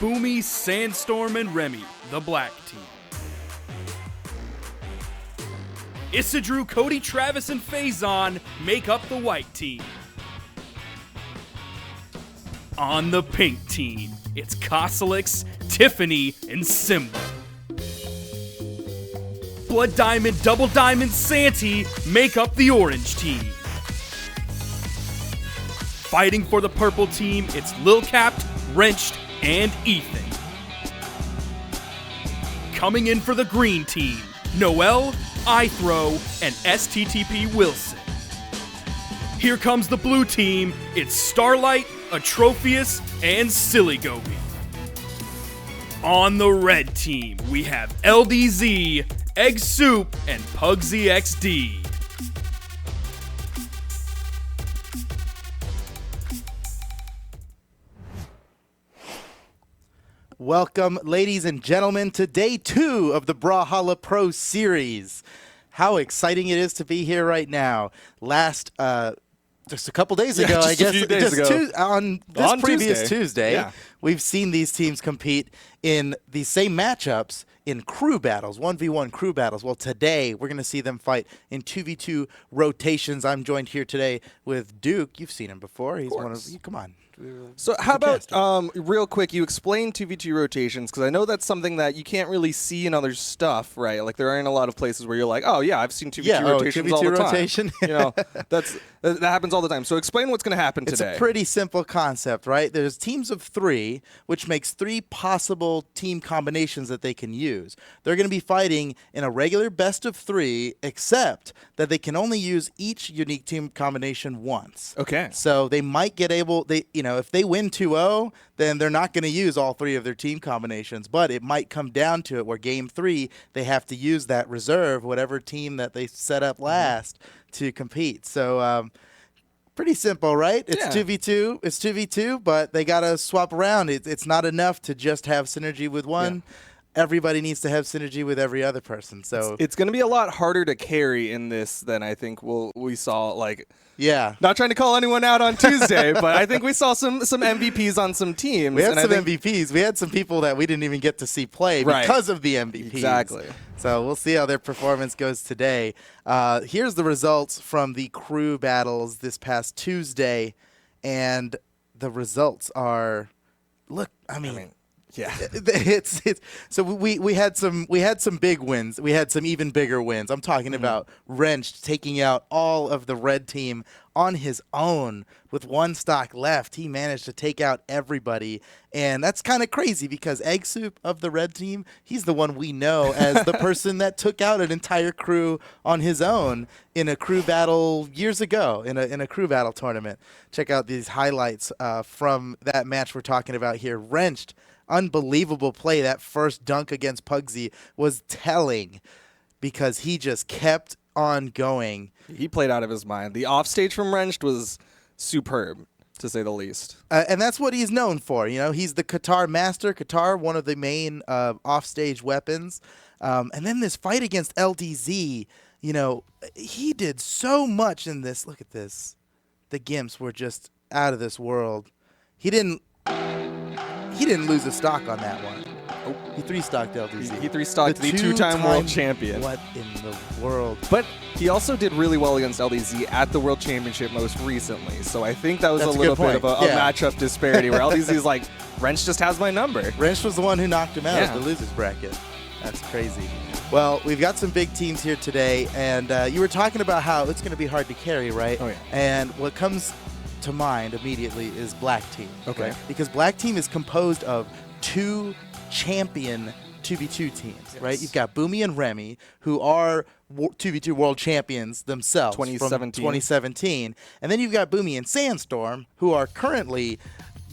Boomy, Sandstorm, and Remy, the black team. Isidru, Cody, Travis, and Faison make up the white team. On the pink team, it's Kosalix, Tiffany, and Simba. Blood Diamond, Double Diamond, Santi make up the orange team. Fighting for the purple team, it's Lil Capped, Wrenched, and Ethan. Coming in for the green team, Noel, iThrow, and STTP Wilson. Here comes the blue team, it's Starlight, Atrophius, and Silly Goby. On the red team, we have LDZ, Egg Soup, and Pugsy XD. Welcome, ladies and gentlemen, to day 2 of the Brawlhalla Pro Series. How exciting it is to be here right now. Just a couple days ago, I guess, on previous Tuesday, we've seen these teams compete in the same matchups in crew battles, 1v1 crew battles. Well, today we're going to see them fight in 2v2 rotations. I'm joined here today with Duke. You've seen him before. He's one of you. Come on. So how about, real quick, you explain 2v2 rotations, because I know that's something that you can't really see in other stuff, right? Like, there aren't a lot of places where you're like, oh, yeah, I've seen 2v2 rotations 2v2 all the rotation. time. You know, that happens all the time. So explain what's going to happen today. It's a pretty simple concept, right? There's teams of 3, which makes 3 possible team combinations that they can use. They're going to be fighting in a regular best of 3, except that they can only use each unique team combination once. Okay. So they might get if they win 2-0, then they're not going to use all 3 of their team combinations. But it might come down to it where game 3, they have to use that reserve, whatever team that they set up last, to compete. So pretty simple, right? It's 2v2. It's 2v2, but they got to swap around. It's not enough to just have synergy with one. Yeah. Everybody needs to have synergy with every other person. So it's going to be a lot harder to carry in this than I think we saw. Like, yeah, not trying to call anyone out on Tuesday, but I think we saw some MVPs on some teams. We had some MVPs. We had some people that we didn't even get to see play because of the MVPs. Exactly. So we'll see how their performance goes today. Here's the results from the crew battles this past Tuesday, and the results are, yeah, it's so we had some big wins. We had some even bigger wins. I'm talking about Wrenched taking out all of the red team on his own with 1 stock left. He managed to take out everybody, and that's kind of crazy because Egg Soup of the red team, he's the one we know as the person that took out an entire crew on his own in a crew battle years ago in a crew battle tournament. Check out these highlights from that match we're talking about here. Wrenched. Unbelievable play. That first dunk against Pugsy was telling because he just kept on going. He played out of his mind. The offstage from Wrenched was superb, to say the least. And that's what he's known for. You know, he's the Qatar master. Qatar, one of the main offstage weapons. And then this fight against LDZ, you know, he did so much in this. Look at this. The Gimps were just out of this world. He didn't lose a stock on that one. Oh, he 3-stocked LDZ. He 3-stocked the 2-time world champion. What in the world? But he also did really well against LDZ at the World Championship most recently. So I think that was a little bit of a matchup disparity where LDZ is like, Wrench just has my number. Wrench was the one who knocked him out of the losers bracket. That's crazy. Well, we've got some big teams here today, and you were talking about how it's going to be hard to carry, right? Oh, yeah. And what comes to mind immediately is Black Team. Okay. Right? Because Black Team is composed of 2 champion 2v2 teams, right? You've got Boomy and Remy, who are 2v2 world champions themselves 2017. from 2017. And then you've got Boomy and Sandstorm, who are currently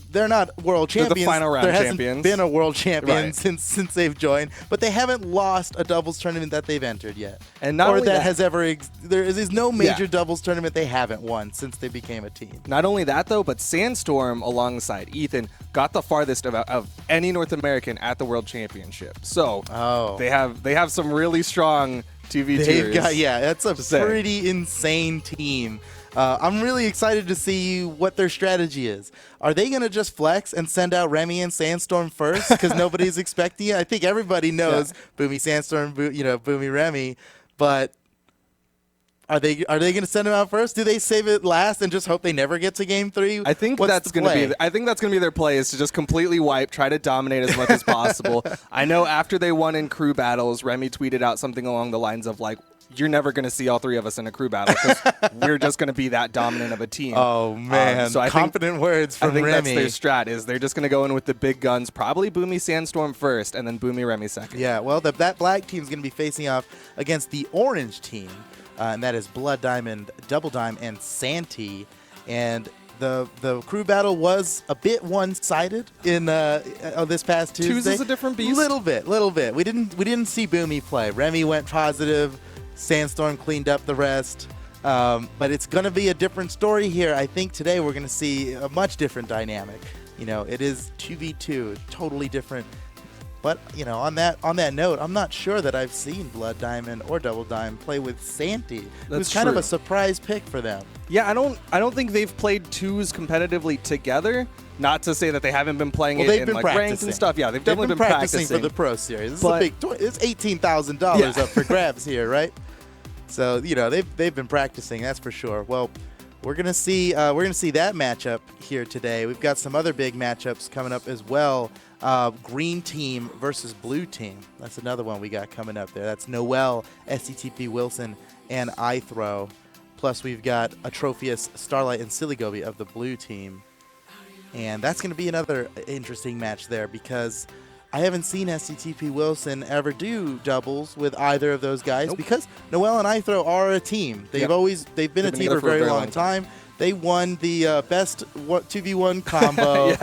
they're not world champions. They're the final round champions. There hasn't been a world champion since they've joined, but they haven't lost a doubles tournament that they've entered yet. And not only that has ever there is no major doubles tournament they haven't won since they became a team. Not only that though, but Sandstorm alongside Ethan got the farthest of any North American at the World Championship. So they have some really strong 2v2s. That's a pretty insane team. I'm really excited to see what their strategy is. Are they going to just flex and send out Remy and Sandstorm first because nobody's expecting it? I think everybody knows Boomy Sandstorm, Boomy Remy, but are they going to send them out first? Do they save it last and just hope they never get to game 3? I think that's going to be. I think that's going to be their play, is to just completely wipe, try to dominate as much as possible. I know after they won in crew battles, Remy tweeted out something along the lines of like, "You're never going to see all 3 of us in a crew battle because we're just going to be that dominant of a team." Oh man! So confident words from Remy. I think that's their strat. Is they're just going to go in with the big guns, probably Boomy Sandstorm first, and then Boomy Remy second. Yeah. Well, that black team is going to be facing off against the orange team. And that is Blood Diamond, Double Dime, and Santee. And the crew battle was a bit one-sided in this past Tuesday. Twos is a different beast. Little bit. We didn't see Boomy play. Remy went positive. Sandstorm cleaned up the rest. But it's going to be a different story here. I think today we're going to see a much different dynamic. It is 2v2, totally different. But on that note, I'm not sure that I've seen Blood Diamond or Double Dime play with Santee. It was kind of a surprise pick for them. Yeah, I don't think they've played twos competitively together. Not to say that they haven't been playing it in like ranked and stuff. Yeah, they've definitely been practicing for the Pro Series. This is a big. It's $18,000 up for grabs here, right? So they've been practicing. That's for sure. Well, we're gonna see that matchup here today. We've got some other big matchups coming up as well. Green team versus blue team. That's another one we got coming up there. That's Noel, STTP Wilson, and iThrow. Plus we've got Atrophius, Starlight, and Silly Goby of the blue team. And that's going to be another interesting match there because I haven't seen STTP Wilson ever do doubles with either of those guys because Noel and iThrow are a team. They've been a team for a very long time. They won the best 2v1 combo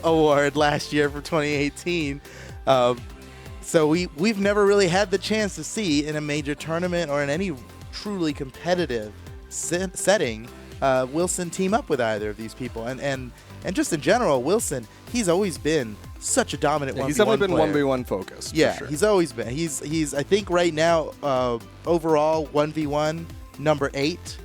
award last year for 2018. So we've never really had the chance to see in a major tournament or in any truly competitive setting Wilson team up with either of these people. And just in general, Wilson, he's always been such a dominant 1v1 player. He's definitely been 1v1 focused. Yeah, for sure. He's always been. He's I think right now overall 1v1 number 8.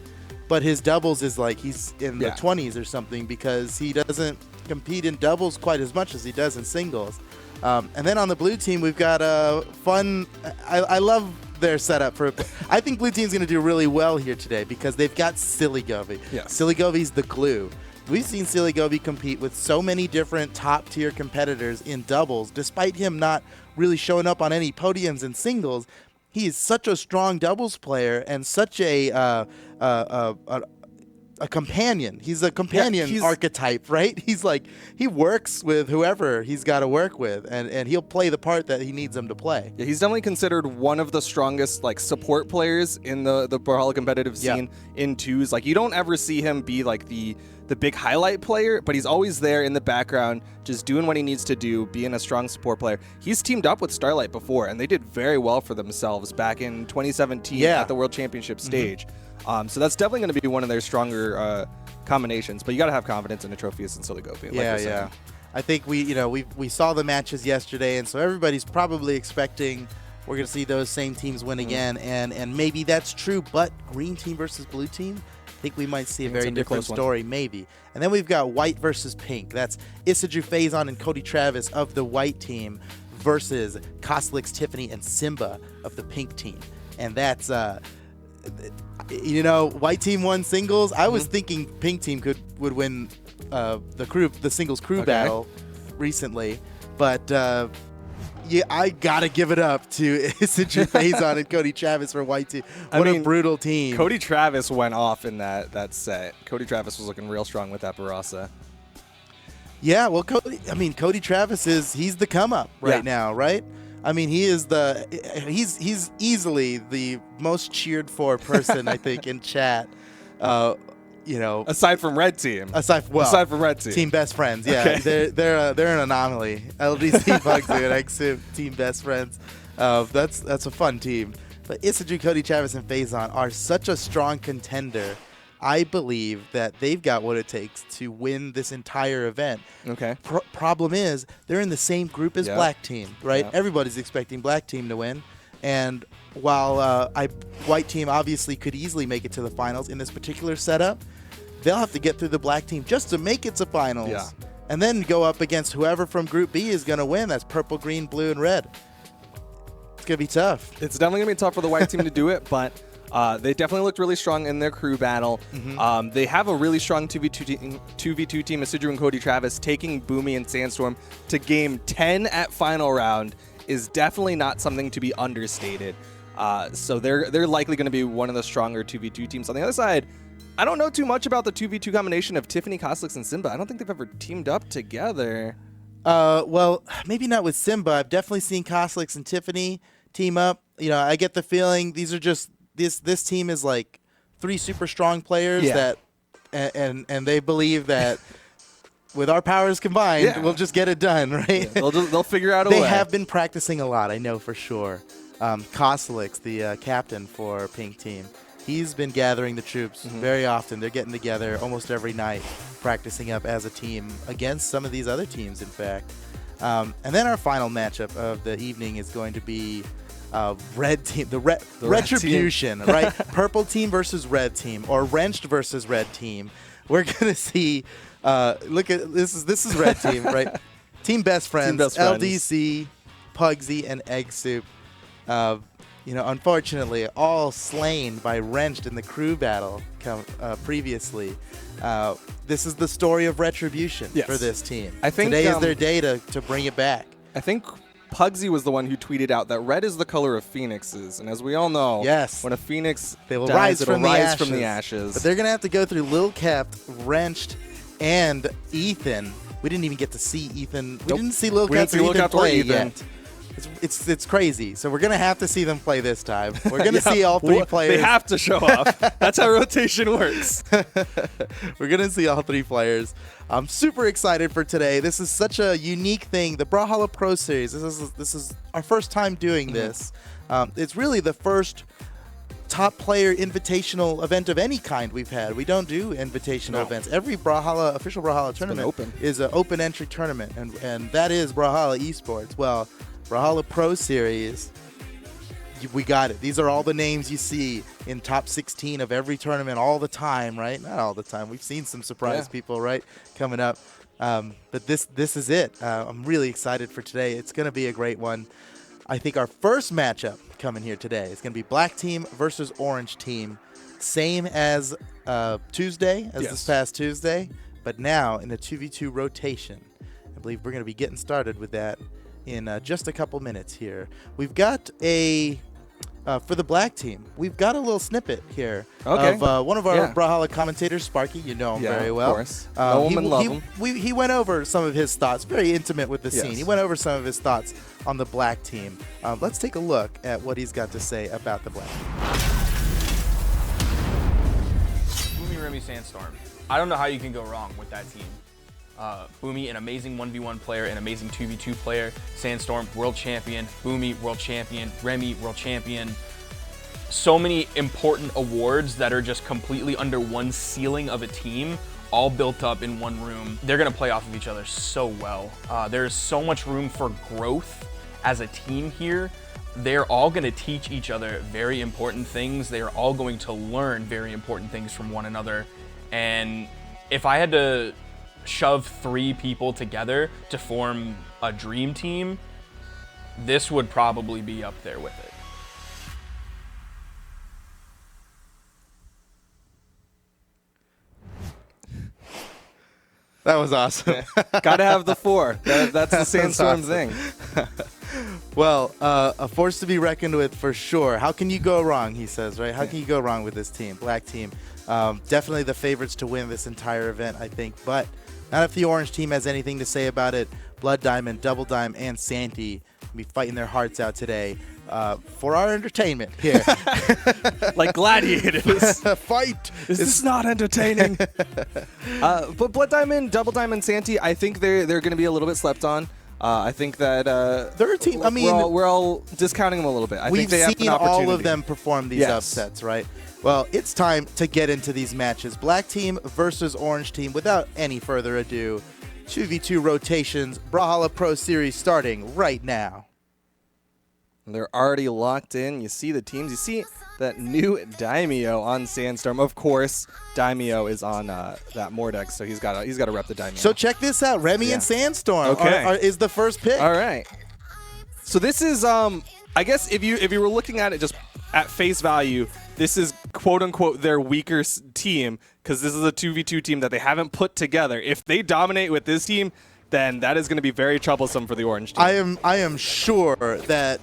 But his doubles is like he's in the 20s or something because he doesn't compete in doubles quite as much as he does in singles. And then on the blue team, we've got a fun. I love their setup for. I think blue team's going to do really well here today because they've got Silly Goby. Yes. Silly Goby's the glue. We've seen Silly Goby compete with so many different top-tier competitors in doubles, despite him not really showing up on any podiums in singles. He is such a strong doubles player and such a companion. He's a companion archetype, right? He's like he works with whoever he's got to work with, and he'll play the part that he needs him to play. Yeah, he's definitely considered one of the strongest like support players in the Brawlhalla competitive scene in twos. Like you don't ever see him be like the big highlight player, but he's always there in the background, just doing what he needs to do, being a strong support player. He's teamed up with Starlight before, and they did very well for themselves back in 2017 at the World Championship stage. So that's definitely going to be one of their stronger combinations. But you got to have confidence in Atrophius and Silly Goby. I think we saw the matches yesterday, and so everybody's probably expecting we're going to see those same teams win again, and maybe that's true. But green team versus blue team, I think we might see a very different story, maybe. And then we've got white versus pink. That's Isidru Faison and Cody Travis of the white team versus Koslix, Tiffany, and Simba of the pink team. And that's, white team won singles. I was thinking pink team would win the singles crew battle recently. But I got to give it up to Isidru Faison and Cody Travis for white team. What a brutal team. Cody Travis went off in that set. Cody Travis was looking real strong with that Barasa. Yeah, well, Cody Travis he's the come up right now, right? I mean, he's easily the most cheered for person I think in chat. Aside from red team. Aside from red team. Team best friends. Yeah, okay. they're an anomaly. LDC Bugsy and Exim team best friends. That's a fun team. But Isidru, Cody Travis, and Faison are such a strong contender. I believe that they've got what it takes to win this entire event. Okay. Problem is, they're in the same group as Black Team, right? Yep. Everybody's expecting Black Team to win. And while white team obviously could easily make it to the finals in this particular setup, they'll have to get through the black team just to make it to finals. Yeah. And then go up against whoever from Group B is going to win. That's purple, green, blue, and red. It's going to be tough. It's definitely going to be tough for the white team to do it, but they definitely looked really strong in their crew battle. They have a really strong 2v2 team, Asidru and Cody Travis, taking Boomy and Sandstorm to game 10 at final round is definitely not something to be understated. So they're likely going to be one of the stronger 2v2 teams. On the other side, I don't know too much about the 2v2 combination of Tiffany, Costlix, and Simba. I don't think they've ever teamed up together. Well, maybe not with Simba. I've definitely seen Costlix and Tiffany team up. You know, I get the feeling these are just this team is like 3 super strong players that and they believe that with our powers combined, we'll just get it done, right? Yeah, they'll figure out a way. They have been practicing a lot, I know for sure. Kostelix, the captain for Pink Team, he's been gathering the troops very often. They're getting together almost every night, practicing up as a team against some of these other teams, in fact. And then our final matchup of the evening is going to be red team, the Retribution, right? Purple team versus red team, or Wrenched versus red team. We're gonna see. Look at this is red team, right? Team Best Friends, LDC, Pugsy, and Egg Soup. You know, unfortunately, all slain by Wrenched in the crew battle previously. This is the story of retribution for this team. I think today is their day to bring it back. I think Pugsy was the one who tweeted out that red is the color of phoenixes, and as we all know, when a phoenix they will dies, rise from the ashes. But they're gonna have to go through Lil Kept, Wrenched, and Ethan. We didn't even get to see Ethan. We didn't see Lil Kept or Ethan play yet. It's crazy. So we're going to have to see them play this time. We're going to see all 3 players. They have to show off. That's how rotation works. We're going to see all 3 players. I'm super excited for today. This is such a unique thing. The Brawlhalla Pro Series. This is our first time doing this. It's really the first top player invitational event of any kind we've had. We don't do invitational events. Every official Brawlhalla tournament is an open entry tournament, and that is Brawlhalla Esports. Well, Brawlhalla Pro Series, we got it. These are all the names you see in top 16 of every tournament all the time, right? Not all the time. We've seen some surprise people, right, coming up. But this is it. I'm really excited for today. It's going to be a great one. I think our first matchup coming here today is going to be Black Team versus Orange Team. Same as Tuesday, as this past Tuesday, but now in a 2v2 rotation. I believe we're going to be getting started with that in just a couple minutes here. We've got for the black team, we've got a little snippet here of one of our Brawlhalla commentators, Sparky. You know him very well. Of course. Know him and love him. He went over some of his thoughts, very intimate with the scene. He went over some of his thoughts on the black team. Let's take a look at what he's got to say about the black team. Boomy, Remy, Sandstorm. I don't know how you can go wrong with that team. Boomy, an amazing 1v1 player, an amazing 2v2 player. Sandstorm, world champion. Boomy, world champion. Remy, world champion. So many important awards that are just completely under one ceiling of a team, all built up in one room. They're gonna play off of each other so well. There's so much room for growth as a team here. They're all gonna teach each other very important things. They are all going to learn very important things from one another. And if I had to shove 3 people together to form a dream team, this would probably be up there with it. That was awesome. Gotta have the 4. That's the Sandstorm thing. Well, a force to be reckoned with for sure. How can you go wrong, he says, right? How can you go wrong with this team, black team? Definitely the favorites to win this entire event, I think. But not if the orange team has anything to say about it. Blood Diamond, Double Dime, and Santy will be fighting their hearts out today for our entertainment here. Like gladiators. Fight! This is not entertaining. But Blood Diamond, Double Diamond, Santy, I think they're going to be a little bit slept on. I think that they're a team. I mean, we're all discounting them a little bit. I think they have an opportunity. We've seen all of them perform these upsets, right? Well, it's time to get into these matches. Black team versus orange team. Without any further ado, 2v2 rotations, Brawlhalla Pro Series starting right now. And they're already locked in. You see the teams. You see that new Daimyo on Sandstorm. Of course, Daimyo is on that Mordex, so he's got to rep the Daimyo. So check this out. Remy and Sandstorm is the first pick. All right. So this is, I guess if you were looking at it just at face value, this is quote unquote their weaker team because this is a 2v2 team that they haven't put together. If they dominate with this team, then that is going to be very troublesome for the orange team. I am sure that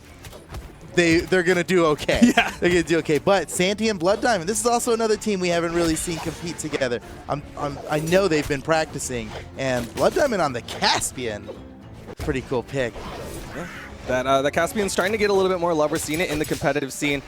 they're going to do okay. Yeah. They're going to do okay. But Santi and Blood Diamond, this is also another team we haven't really seen compete together. I know they've been practicing. And Blood Diamond on the Caspian, pretty cool pick. Yeah. That Caspian's starting to get a little bit more love. We're seeing it in the competitive scene.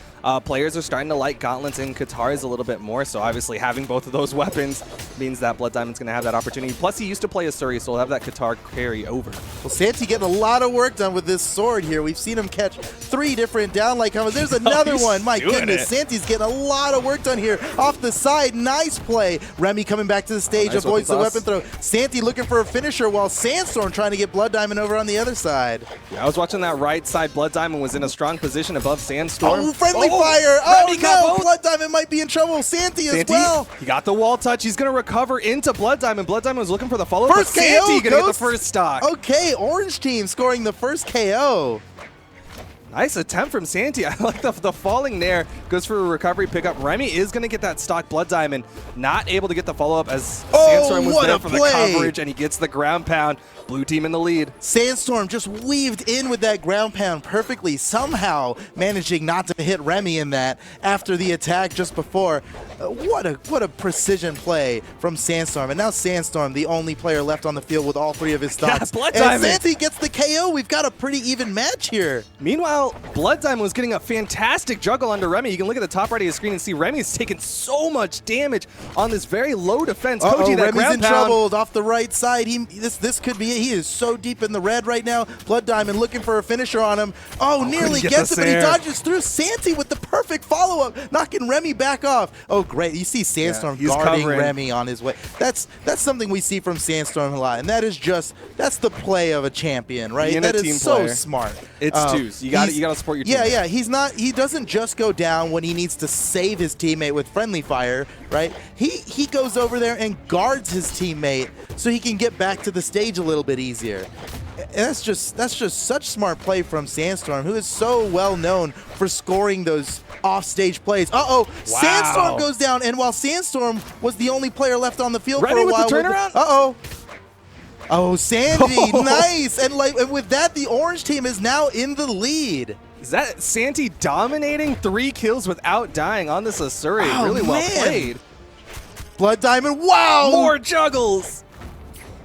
Players are starting to like gauntlets and katars a little bit more, so obviously having both of those weapons means that Blood Diamond's going to have that opportunity. Plus, he used to play a Suri, so he'll have that katar carry over. Well, Santi getting a lot of work done with this sword here. We've seen him catch 3 different downlight combos. There's another one. My goodness, Santi's getting a lot of work done here. Off the side, nice play. Remy coming back to the stage, nice avoids the weapon throw. Santi looking for a finisher while Sandstorm trying to get Blood Diamond over on the other side. Yeah, I was watching that right side. Blood Diamond was in a strong position above Sandstorm. Oh, friendly fire. Oh, no. Blood Diamond might be in trouble. Santi as well. He got the wall touch. He's going to recover into Blood Diamond. Blood Diamond was looking for the follow-up. First KO. Santi going to get the first stock. Okay, orange team scoring the first KO. Nice attempt from Santi. I like the falling there. Goes for a recovery pickup. Remy is going to get that stock. Blood Diamond not able to get the follow-up as Sandstorm was there for the coverage, and he gets the ground pound. Blue team in the lead. Sandstorm just weaved in with that ground pound perfectly, somehow managing not to hit Remy in that after the attack just before. What a precision play from Sandstorm. And now Sandstorm, the only player left on the field with all 3 of his stocks. Blood and Diamond. Santi gets the KO. We've got a pretty even match here. Meanwhile, Blood Diamond was getting a fantastic juggle under Remy. You can look at the top right of your screen and see Remy's taken so much damage on this very low defense. Koji, that Remy's in pound. trouble off the right side. This could be it. He is so deep in the red right now. Blood Diamond looking for a finisher on him. Oh, nearly gets it, but he dodges through. Santi with the perfect follow-up, knocking Remy back off. Oh, great. You see Sandstorm guarding Remy on his way. That's something we see from Sandstorm a lot, and that's the play of a champion, right? That is so smart. It's twos. You got to support your team. Yeah. He doesn't just go down when he needs to save his teammate with friendly fire, right? He goes over there and guards his teammate so he can get back to the stage a little bit easier. And that's just such smart play from Sandstorm, who is so well known for scoring those off-stage plays. Wow. Sandstorm goes down, and while Sandstorm was the only player left on the field for a while. With the turnaround? Oh, Sandy, nice. And with that, the orange team is now in the lead. Is that Santi dominating 3 kills without dying on this Asuri? Really well played. Blood Diamond, wow! More juggles!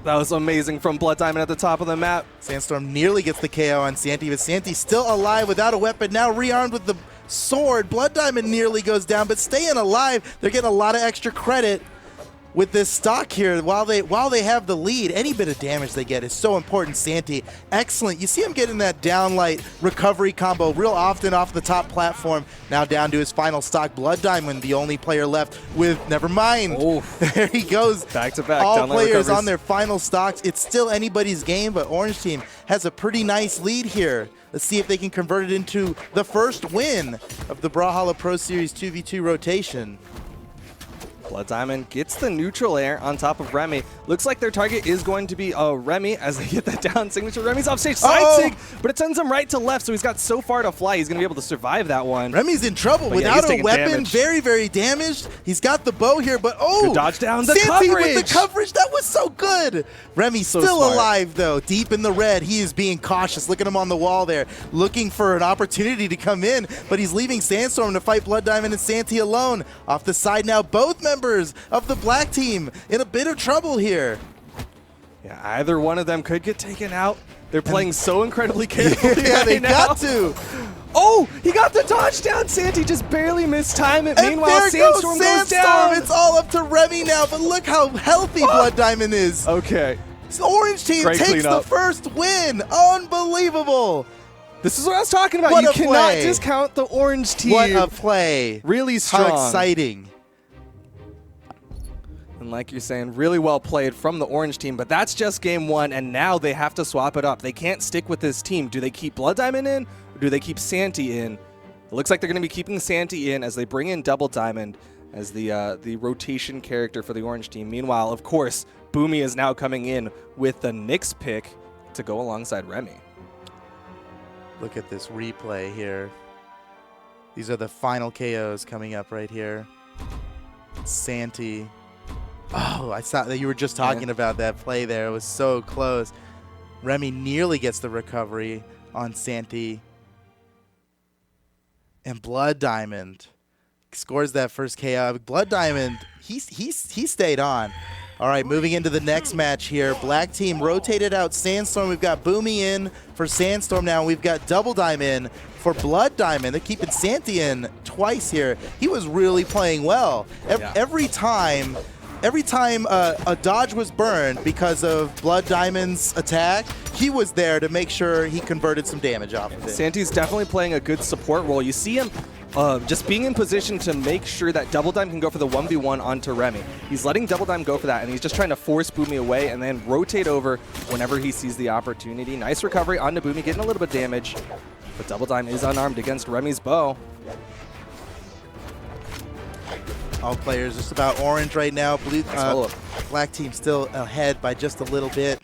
That was amazing from Blood Diamond at the top of the map. Sandstorm nearly gets the KO on Santi, but Santi still alive without a weapon, now rearmed with the sword. Blood Diamond nearly goes down, but staying alive. They're getting a lot of extra credit with this stock here while they have the lead. Any bit of damage they get is so important. Santi, excellent. You see him getting that downlight recovery combo real often off the top platform. Now down to his final stock. Blood Diamond, the only player left with, never mind. There he goes. Back to back. All players on their final stocks. It's still anybody's game, but Orange Team has a pretty nice lead here. Let's see if they can convert it into the first win of the Brawlhalla Pro Series 2v2 rotation. Blood Diamond gets the neutral air on top of Remy. Looks like their target is going to be Remy as they get that down signature. Remy's offstage side sig, but it sends him right to left, so he's got so far to fly. He's going to be able to survive that one. Remy's in trouble without a weapon. Damage. Very, very damaged. He's got the bow here, but good dodge down the Santi coverage. With the coverage. That was so good. Remy's still alive, though, deep in the red. He is being cautious. Look at him on the wall there, looking for an opportunity to come in, but he's leaving Sandstorm to fight Blood Diamond and Santi alone. Off the side now, both members of the black team in a bit of trouble here. Yeah, either one of them could get taken out. They're playing so incredibly carefully. Yeah, they got to. Oh, he got the dodge down. Santi just barely missed time. And meanwhile, Sandstorm goes down. It's all up to Remy now, but look how healthy Blood Diamond is. Okay. This orange team takes the first win. Unbelievable. This is what I was talking about. You cannot discount the orange team. What a play. Really strong. How exciting. And like you're saying, really well played from the orange team, but that's just game 1, and now they have to swap it up. They can't stick with this team. Do they keep Blood Diamond in, or do they keep Santi in? It looks like they're going to be keeping Santi in as they bring in Double Diamond as the rotation character for the orange team. Meanwhile, of course, Boomy is now coming in with the Nyx pick to go alongside Remy. Look at this replay here. These are the final KOs coming up right here. Santi. Oh, I saw that you were just talking about that play there. It was so close. Remy nearly gets the recovery on Santi. And Blood Diamond scores that first KO. Blood Diamond, he stayed on. All right, moving into the next match here. Black team rotated out Sandstorm. We've got Boomy in for Sandstorm now. We've got Double Diamond in for Blood Diamond. They're keeping Santi in twice here. He was really playing well. Every time a dodge was burned because of Blood Diamond's attack, he was there to make sure he converted some damage off of it. Santi's definitely playing a good support role. You see him just being in position to make sure that Double Dime can go for the 1v1 onto Remy. He's letting Double Dime go for that, and he's just trying to force Boomy away and then rotate over whenever he sees the opportunity. Nice recovery onto Boomy, getting a little bit of damage, but Double Dime is unarmed against Remy's bow. All players just about orange right now. Black team still ahead by just a little bit.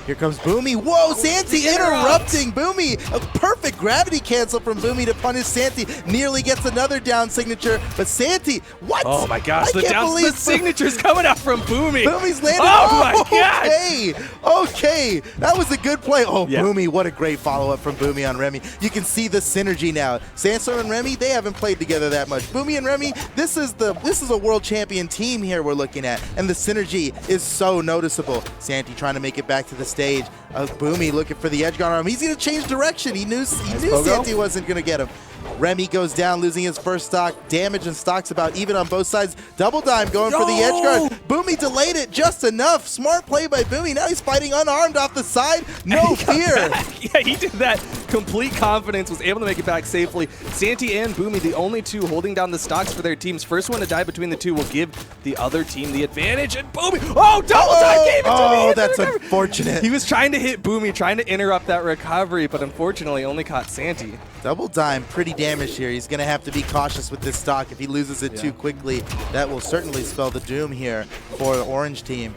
Here comes Boomy. Whoa, Santi interrupting Boomy. A perfect gravity cancel from Boomy to punish Santi. Nearly gets another down signature, but Santi, what? Oh my gosh, the signature's coming out from Boomy. Boomy's landed. Oh my god. Okay, that was a good play. Oh, yeah. Boomy, what a great follow-up from Boomy on Remy. You can see the synergy now. Sandstorm and Remy, they haven't played together that much. Boomy and Remy, this is a world champion team here we're looking at, and the synergy is so noticeable. Santi trying to make it back to the stage. Boomy looking for the edge guard arm. He's going to change direction. He knew Santi wasn't going to get him. Remy goes down, losing his first stock. Damage and stocks about even on both sides. Double Dime going for the edge guard. Boomy delayed it just enough. Smart play by Boomy. Now he's fighting unarmed off the side. No fear. Yeah, he did that. Complete confidence, was able to make it back safely. Santi and Boomy, the only two holding down the stocks for their teams. First one to die between the two will give the other team the advantage. And Boomy, Double Dime gave it to me. Oh, that's unfortunate. He was trying to hit Boomy, trying to interrupt that recovery, but unfortunately only caught Santi. Double Dime pretty damaged here. He's going to have to be cautious with this stock. If he loses it too quickly, that will certainly spell the doom here for the orange team.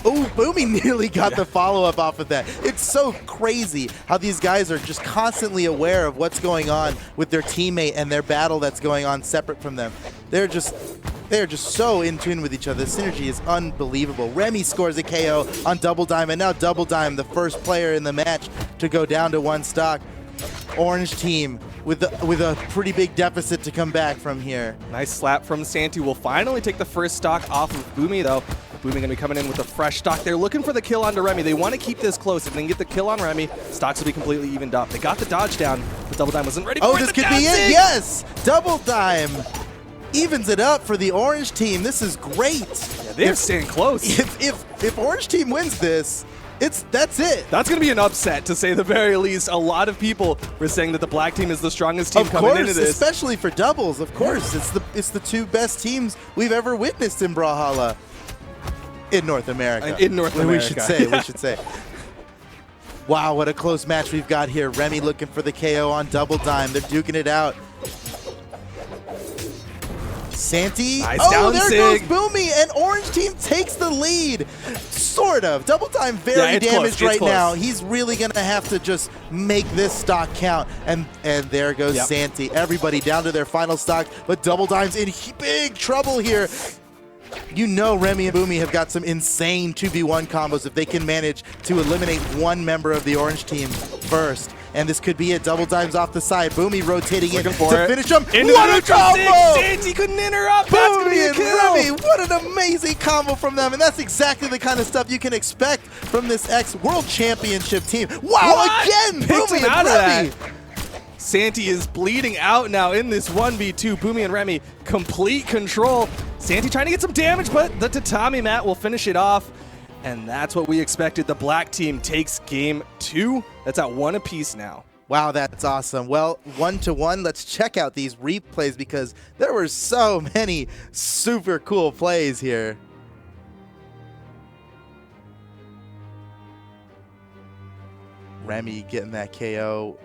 Oh, Boomy nearly got the follow-up off of that. It's so crazy how these guys are just constantly aware of what's going on with their teammate and their battle that's going on separate from them. They're just so in tune with each other. The synergy is unbelievable. Remy scores a KO on Double Dime, and now Double Dime, the first player in the match to go down to one stock. Orange team with a pretty big deficit to come back from here. Nice slap from Santi. Will finally take the first stock off of Boomy, though. Boomy gonna be coming in with a fresh stock. They're looking for the kill onto Remy. They want to keep this close. If they can get the kill on Remy, stocks will be completely evened up. They got the dodge down, but Double Dime wasn't ready for it. Oh, this could be it. Yes, Double Dime evens it up for the orange team. This is great. Yeah, they're staying close. If orange team wins this, that's it. That's going to be an upset, to say the very least. A lot of people were saying that the black team is the strongest team coming into this. Especially for doubles, of course. It's the two best teams we've ever witnessed in Brawlhalla. In North America. In North America. We should say. Wow, what a close match we've got here. Remy looking for the KO on Double Dime. They're duking it out. Santi. Nice there goes sig. Boomy, and orange team takes the lead. Sort of. Double Dime very damaged right now. He's really going to have to just make this stock count. And there goes Santi. Everybody down to their final stock, but Double Dime's in big trouble here. You know Remy and Boomy have got some insane 2v1 combos if they can manage to eliminate one member of the orange team first. And this could be it. Double Dime's off the side. Boomy rotating in to finish him. What a combo! Santi couldn't interrupt. Boomy and Remy, what an amazing combo from them. And that's exactly the kind of stuff you can expect from this ex-World Championship team. Wow, again, Boomy and Remy. Santi is bleeding out now in this 1v2. Boomy and Remy, complete control. Santi trying to get some damage, but the tatami mat will finish it off. And that's what we expected. The black team takes game 2. That's at 1 apiece now. Wow, that's awesome. Well, 1-1, let's check out these replays because there were so many super cool plays here. Remy getting that KO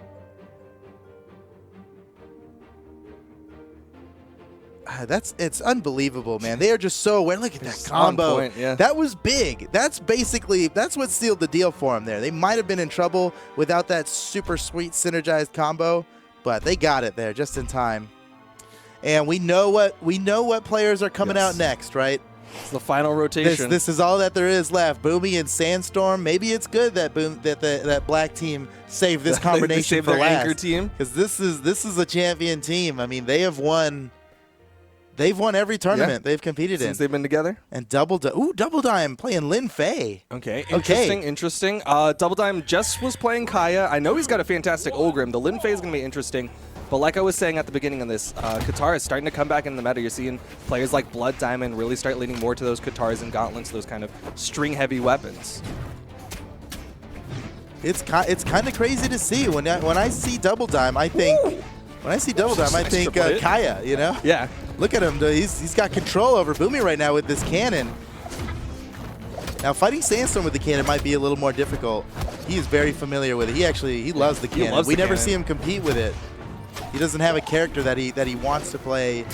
it's unbelievable, man. They are just so aware. Look at that It's on combo. point, yeah. That was big. That's what sealed the deal for them there. They might have been in trouble without that super sweet synergized combo, but they got it there just in time. And we know what players are coming out next, right? It's the final rotation. This is all that there is left. Boomy and Sandstorm. Maybe it's good that that black team saved this combination saved for their last. anchor team. Because this is a champion team. I mean, they've won every tournament they've competed Since in. they've been together. And Double Dime playing Lin Fei. Okay, Okay. interesting. Double Dime just was playing Kaya. I know he's got a fantastic Ulgrim. The Lin Fei is going to be interesting. But like I was saying at the beginning of this, Katara is starting to come back in the meta. You're seeing players like Blood Diamond really start leaning more to those Katars and Gauntlets, those kind of string-heavy weapons. It's kind of crazy to see. When I see Double Dime, I think Kaya, you know? Yeah. Look at him. He's got control over Boomy right now with this cannon. Now, fighting Sandstorm with the cannon might be a little more difficult. He is very familiar with it. He loves the cannon. We never see him compete with it. He doesn't have a character that he wants to play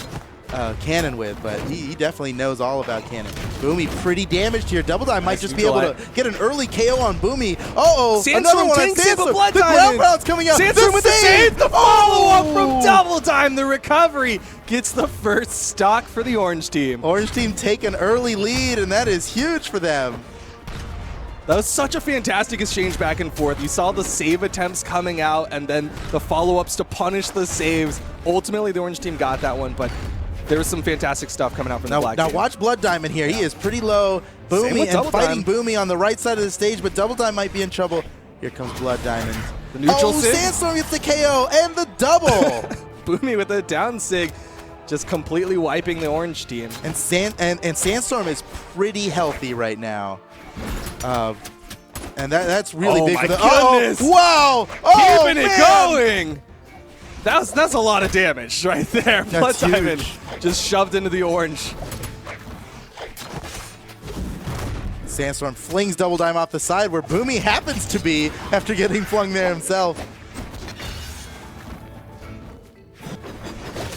cannon with, but he definitely knows all about cannon. Boomy pretty damaged here. Double Dime might just be able to get an early KO on Boomy. Uh-oh, another one on Sandstorm. The ground pound's coming out. Sandstorm with the save. The follow-up from Oh! Double Dime. The recovery gets the first stock for the Orange team. Orange team take an early lead, and that is huge for them. That was such a fantastic exchange back and forth. You saw the save attempts coming out and then the follow-ups to punish the saves. Ultimately, the Orange team got that one, but there was some fantastic stuff coming out from the Black team. Now watch Blood Diamond here. He is pretty low. Boomy and fighting Boomy on the right side of the stage, but Double Dime might be in trouble. Here comes Blood Diamond. The neutral sig. Sandstorm gets the KO and the double. Boomy with a down sig, just completely wiping the Orange team. And Sandstorm is pretty healthy right now. And that's really big for them. Goodness. Wow! Oh, Keeping it going! That's a lot of damage right there. Blood Diamond just shoved into the Orange. Sandstorm flings Double Dime off the side where Boomy happens to be after getting flung there himself.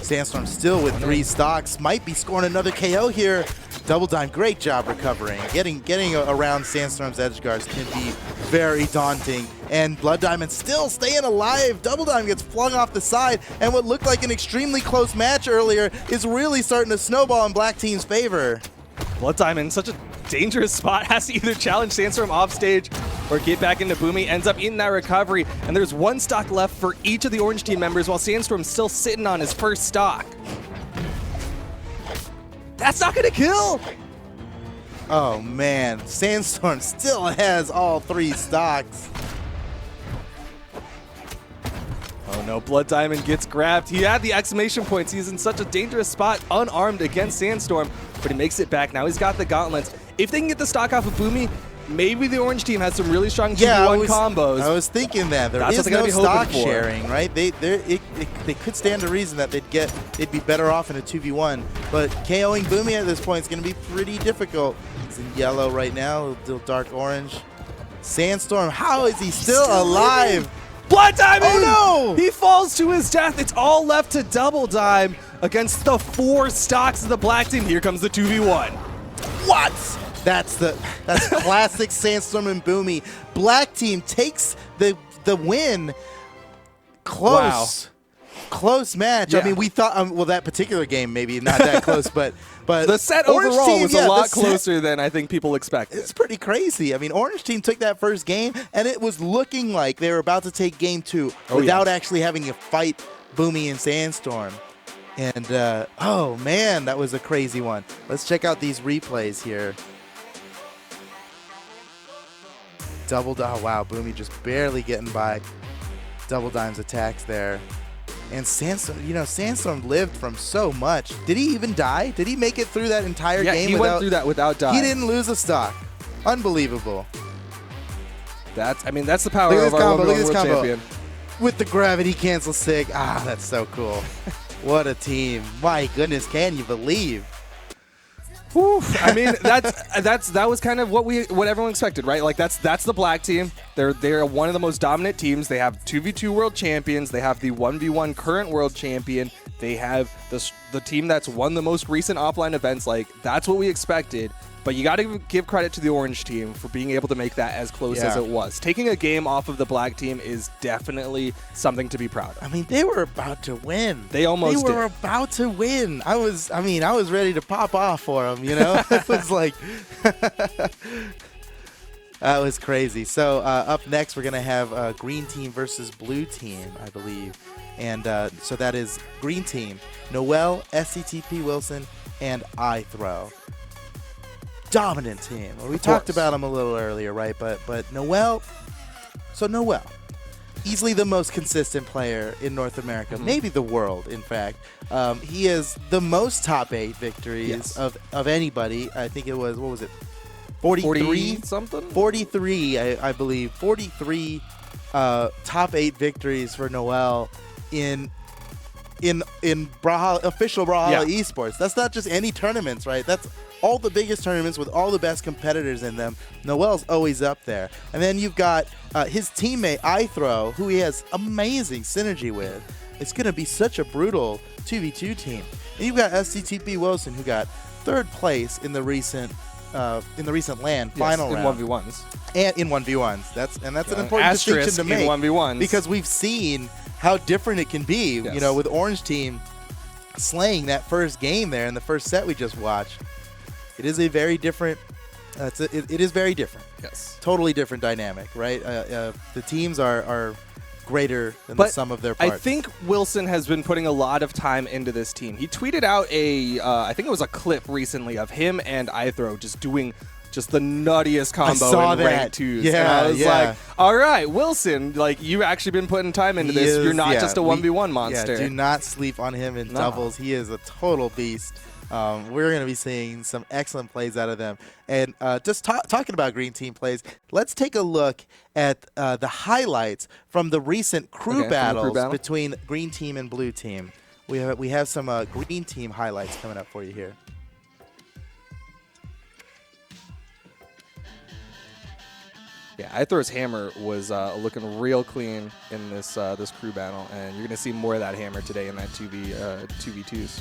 Sandstorm still with 3 stocks. Might be scoring another KO here. Double Dime, great job recovering. Getting around Sandstorm's edge guards can be very daunting. And Blood Diamond still staying alive. Double Dime gets flung off the side. And what looked like an extremely close match earlier is really starting to snowball in Black Team's favor. Blood Diamond, such a dangerous spot, has to either challenge Sandstorm off stage or get back into Boomy, ends up in that recovery, and there's 1 stock left for each of the Orange team members while Sandstorm's still sitting on his first stock. That's not gonna kill! Oh man, Sandstorm still has all 3 stocks. Oh no, Blood Diamond gets grabbed. He had the exclamation points. He's in such a dangerous spot, unarmed against Sandstorm, but he makes it back. Now he's got the gauntlets. If they can get the stock off of Boomy, maybe the Orange team has some really strong 2v1 combos. I was thinking that. There is no stock sharing, right? They could stand to reason that they'd be better off in a 2v1, but KOing Boomy at this point is going to be pretty difficult. He's in yellow right now, still dark orange. Sandstorm, how is he still alive? Blood Diamond! Oh no! He falls to his death. It's all left to Double Dime against the 4 stocks of the Black team. Here comes the 2v1. What? That's classic Sandstorm and Boomy. Black team takes the win. Close. Close match. Yeah. I mean, we thought, well, that particular game maybe not that close, but The set Orange overall team, was a lot closer than I think people expected. It's pretty crazy. I mean, Orange team took that first game, and it was looking like they were about to take game 2 without actually having to fight Boomy and Sandstorm. And, oh, man, that was a crazy one. Let's check out these replays here. Oh, wow, Boomy just barely getting by Double Dime's attacks there. And Sandstorm, Sandstorm lived from so much. Did he even die? Did he make it through that entire game? He went through that without dying. He didn't lose a stock. Unbelievable. That's the power of our world champion. With the gravity cancel sig. Ah, that's so cool. What a team. My goodness, can you believe? Whew. I mean, that was kind of what everyone expected, right? Like that's the Black team. They're one of the most dominant teams. They have 2v2 world champions. They have the 1v1 current world champion. They have the team that's won the most recent offline events. Like, that's what we expected. But you got to give credit to the orange team for being able to make that as close as it was. Taking a game off of the black team is definitely something to be proud of. I mean, they were about to win. They almost They were did. about to win. I was ready to pop off for them, you know? It was like, that was crazy. So up next, we're going to have green team versus blue team, I believe. And so that is green team, Noel, SCTP Wilson, and iThrow. Dominant team. Well, we talked about him a little earlier, right? But Noel, easily the most consistent player in North America, maybe the world, in fact. He is the most top 8 victories of anybody. I think it was, what was it, 43? 40 something? 43, I believe. 43 top 8 victories for Noel in Brawlhalla, official Brawlhalla esports. That's not just any tournaments, right? That's all the biggest tournaments with all the best competitors in them. Noel's always up there. And then you've got his teammate iThrow, who he has amazing synergy with. It's going to be such a brutal 2v2 team. And you've got SCTP Wilson, who got 3rd place in the recent LAN final round. In 1v1s. And in 1v1s. That's an important distinction to make. In 1v1s. Because we've seen how different it can be, you know, with Orange Team slaying that first game there in the first set we just watched. It is a very different. It is very different. Yes. Totally different dynamic, right? The teams are greater than the sum of their parts. I think Wilson has been putting a lot of time into this team. He tweeted out I think it was a clip recently of him and iThrow just doing just the nuttiest combo in ranked 2s. Yeah, and I was like, all right, Wilson, like, you've actually been putting time into this. You're not just a 1v1 monster. Yeah, do not sleep on him in doubles. He is a total beast. We're going to be seeing some excellent plays out of them. And just talking about green team plays, let's take a look at the highlights from the recent crew battles between green team and blue team. We have some green team highlights coming up for you here. Yeah, iThrow's hammer was looking real clean in this this crew battle, and you're going to see more of that hammer today in that 2v2s.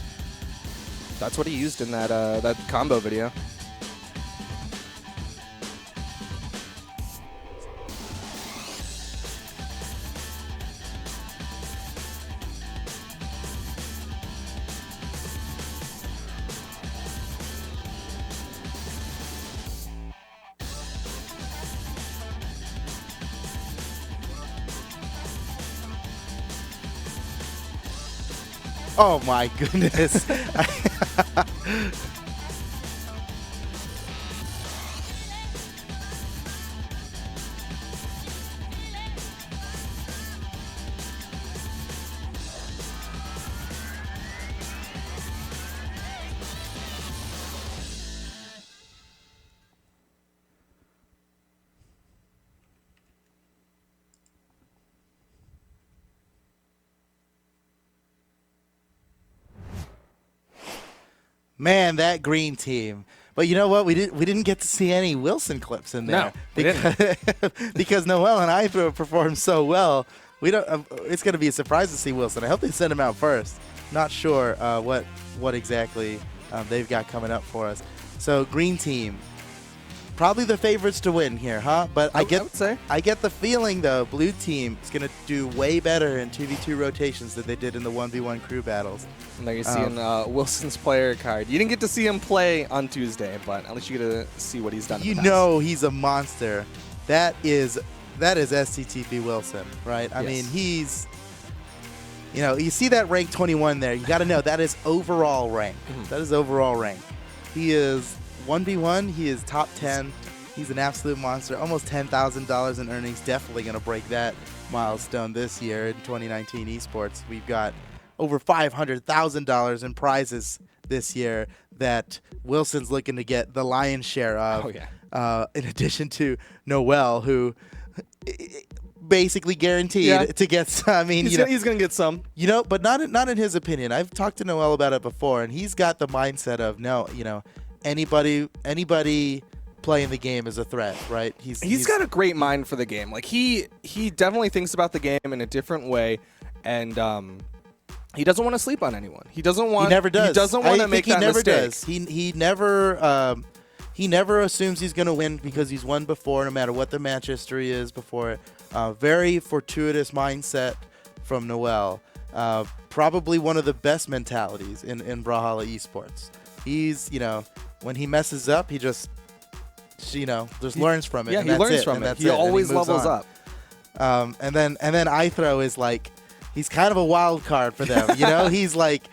That's what he used in that combo video. Oh my goodness. Man, that green team. But you know what? We didn't get to see any Wilson clips in there. No, because Noel and iThrow performed so well. We don't. It's going to be a surprise to see Wilson. I hope they send him out first. Not sure what exactly they've got coming up for us. So green team, probably the favorites to win here, huh? But I would say I get the feeling though, blue team is going to do way better in 2v2 rotations than they did in the 1v1 crew battles. And there you're seeing Wilson's player card. You didn't get to see him play on Tuesday, but at least you get to see what he's done. You know he's a monster. That is SCTP Wilson, right? I mean, he's, you know, you see that rank 21 there. You got to know that is overall rank. That is overall rank. He is 1v1. He is top 10. He's an absolute monster. Almost $10,000 in earnings. Definitely going to break that milestone this year in 2019 esports. We've got over $500,000 in prizes this year that Wilson's looking to get the lion's share of. Oh, yeah. In addition to Noel, who basically guaranteed to get some. I mean, he's going to get some. You know, but not in his opinion. I've talked to Noel about it before, and he's got the mindset of, no, you know, anybody playing the game is a threat, right? He's got a great mind for the game. Like, he definitely thinks about the game in a different way, and he doesn't want to sleep on anyone. He doesn't want. He never does. He doesn't want to make that never mistake. Does. He never assumes he's going to win because he's won before, no matter what the match history is before it. Very fortuitous mindset from Noel. Probably one of the best mentalities in Brawlhalla esports. He's, when he messes up, he just learns from it. Yeah, and he that's learns it, from and it. that's He it, and always moves levels on. up. And then iThrow is like, he's kind of a wild card for them. He's like,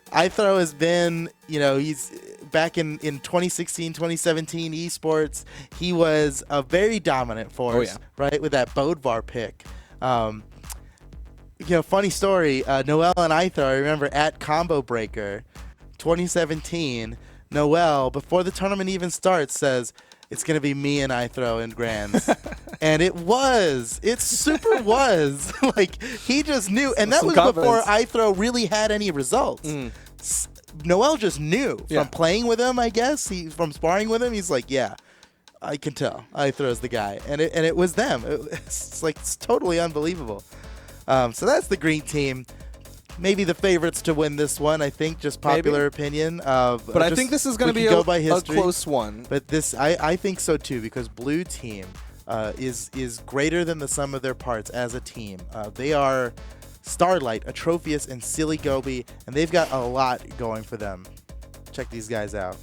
iThrow has been, he's back in 2016, 2017 esports. He was a very dominant force, right, with that Bodvar pick. Funny story, Noel and iThrow, I remember at Combo Breaker 2017, Noel, before the tournament even starts, says, it's going to be me and iThrow in Grands. And it super was. Like, he just knew. And that was before iThrow really had any results. Noel just knew from playing with him, I guess. From sparring with him, he's like, yeah, I can tell. iThrow's the guy. And it was them. It's totally unbelievable. So that's the green team. Maybe the favorites to win this one, I think, just popular opinion. But I think this is going to be a close one. But I think so too, because blue team is greater than the sum of their parts as a team. They are Starlight, Atrophius, and Silly Gobi, and they've got a lot going for them. Check these guys out.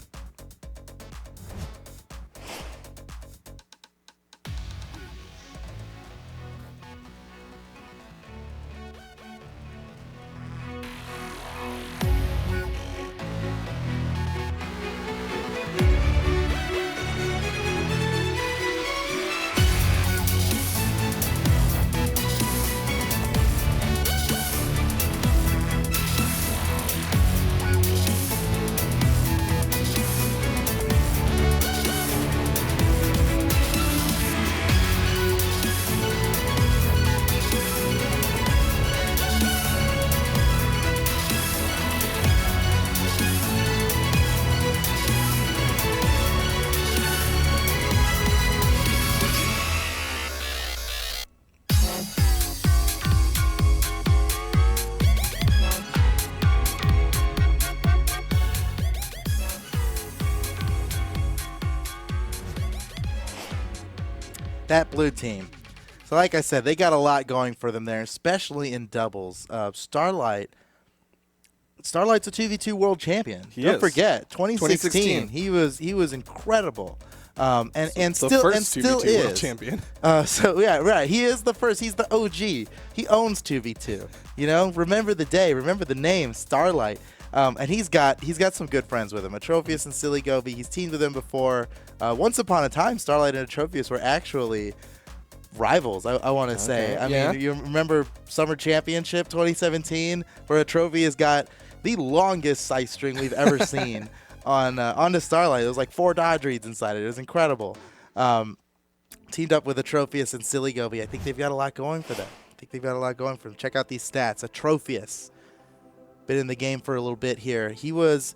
That blue team. So like I said, they got a lot going for them there, especially in doubles. Starlight's a 2v2 world champion. Don't forget, 2016. He was incredible. And still is world champion. So yeah, right. He is the first. He's the OG. He owns 2v2. Remember the day. Remember the name, Starlight. And he's got some good friends with him, Atrophius and Silly Gobi. He's teamed with them before. Once upon a time, Starlight and Atrophius were actually rivals, I want to say. I mean, you remember Summer Championship 2017, where Atrophius got the longest sight string we've ever seen on the Starlight. It was like 4 dodge reads inside it. It was incredible. Teamed up with Atrophius and Silly Gobi. I think they've got a lot going for them. Check out these stats. Atrophius, been in the game for a little bit here. He's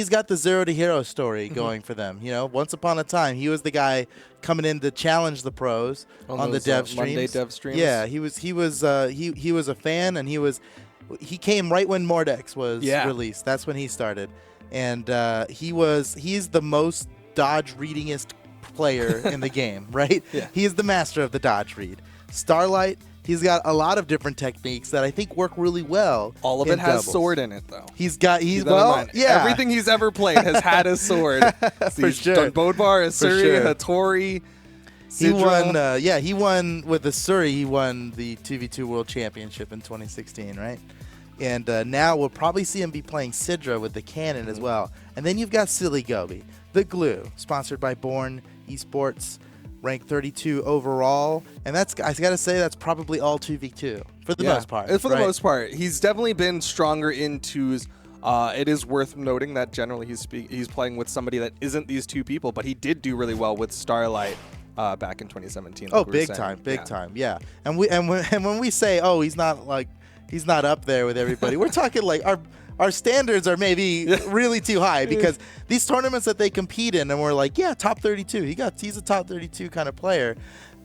got the zero to hero story going for them. Once upon a time, he was the guy coming in to challenge the pros on the dev streams. Monday dev streams. Yeah, he was a fan, and he came right when Mordex was released. That's when he started, and he's the most dodge readingest player in the game, right? Yeah. He is the master of the dodge read. Starlight. He's got a lot of different techniques that I think work really well. All of it has sword in it, though. Everything he's ever played has had a sword. So he's done Bodvar, Asuri, Hattori. Sidra. He won with Asuri. He won the 2v2 World Championship in 2016, right? And now we'll probably see him be playing Sidra with the cannon as well. And then you've got Silly Gobi, the glue, sponsored by Born Esports. Ranked 32 overall, and I gotta say that's probably all 2v2 for the most part. For the most part, he's definitely been stronger in twos. It is worth noting that generally he's playing with somebody that isn't these two people, but he did do really well with Starlight back in 2017. Oh, big time, yeah. And when we say, he's not up there with everybody, we're talking like our standards are maybe really too high, because these tournaments that they compete in, and we're like, yeah, top 32. He's a top 32 kind of player.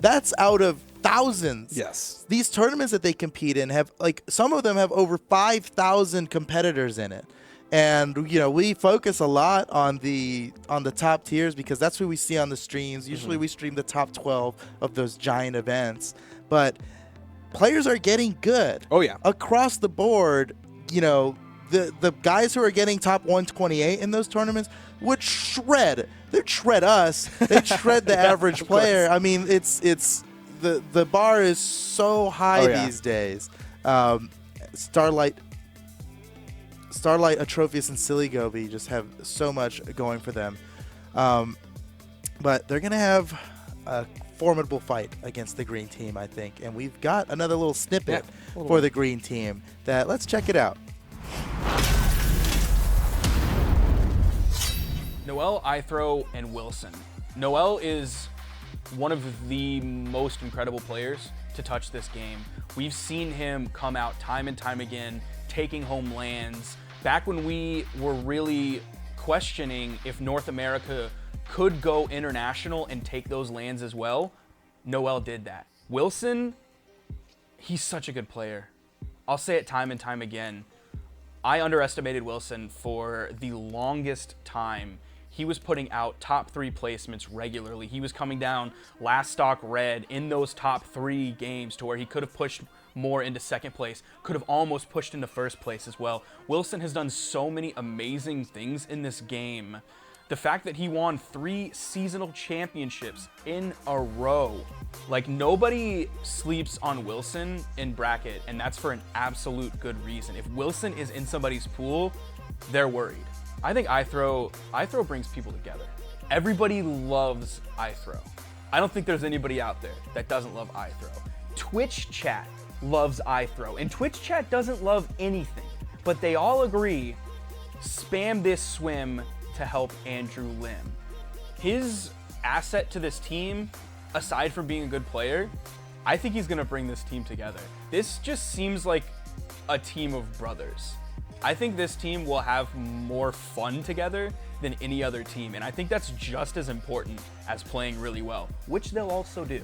That's out of thousands. Yes. These tournaments that they compete in have, like, some of them have over 5,000 competitors in it. And, you know, we focus a lot on the top tiers because that's what we see on the streams. Usually we stream the top 12 of those giant events. But players are getting good. Oh, yeah. Across the board, you know, the guys who are getting top 128 in those tournaments would shred. They'd shred us. They'd shred the average player. I mean, it's the bar is so high these days. Starlight, Atrophius, and Silly Goby just have so much going for them. But they're going to have a formidable fight against the green team, I think. And we've got another little snippet for the green team that let's check it out. Noel, Ithro, and Wilson. Noel is one of the most incredible players to touch this game. We've seen him come out time and time again, taking home lands. Back when we were really questioning if North America could go international and take those lands as well, Noel did that. Wilson, he's such a good player. I'll say it time and time again. I underestimated Wilson for the longest time. He was putting out top 3 placements regularly. He was coming down last stock red in those top 3 games to where he could have pushed more into second place, could have almost pushed into first place as well. Wilson has done so many amazing things in this game. The fact that he won 3 seasonal championships in a row. Like, nobody sleeps on Wilson in bracket, and that's for an absolute good reason. If Wilson is in somebody's pool, they're worried. I think Ithro brings people together. Everybody loves Ithro. I don't think there's anybody out there that doesn't love Ithro. Twitch chat loves Ithro, and Twitch chat doesn't love anything, but they all agree, spam this swim to help Andrew Lim. His asset to this team, aside from being a good player, I think he's gonna bring this team together. This just seems like a team of brothers. I think this team will have more fun together than any other team, and I think that's just as important as playing really well, which they'll also do.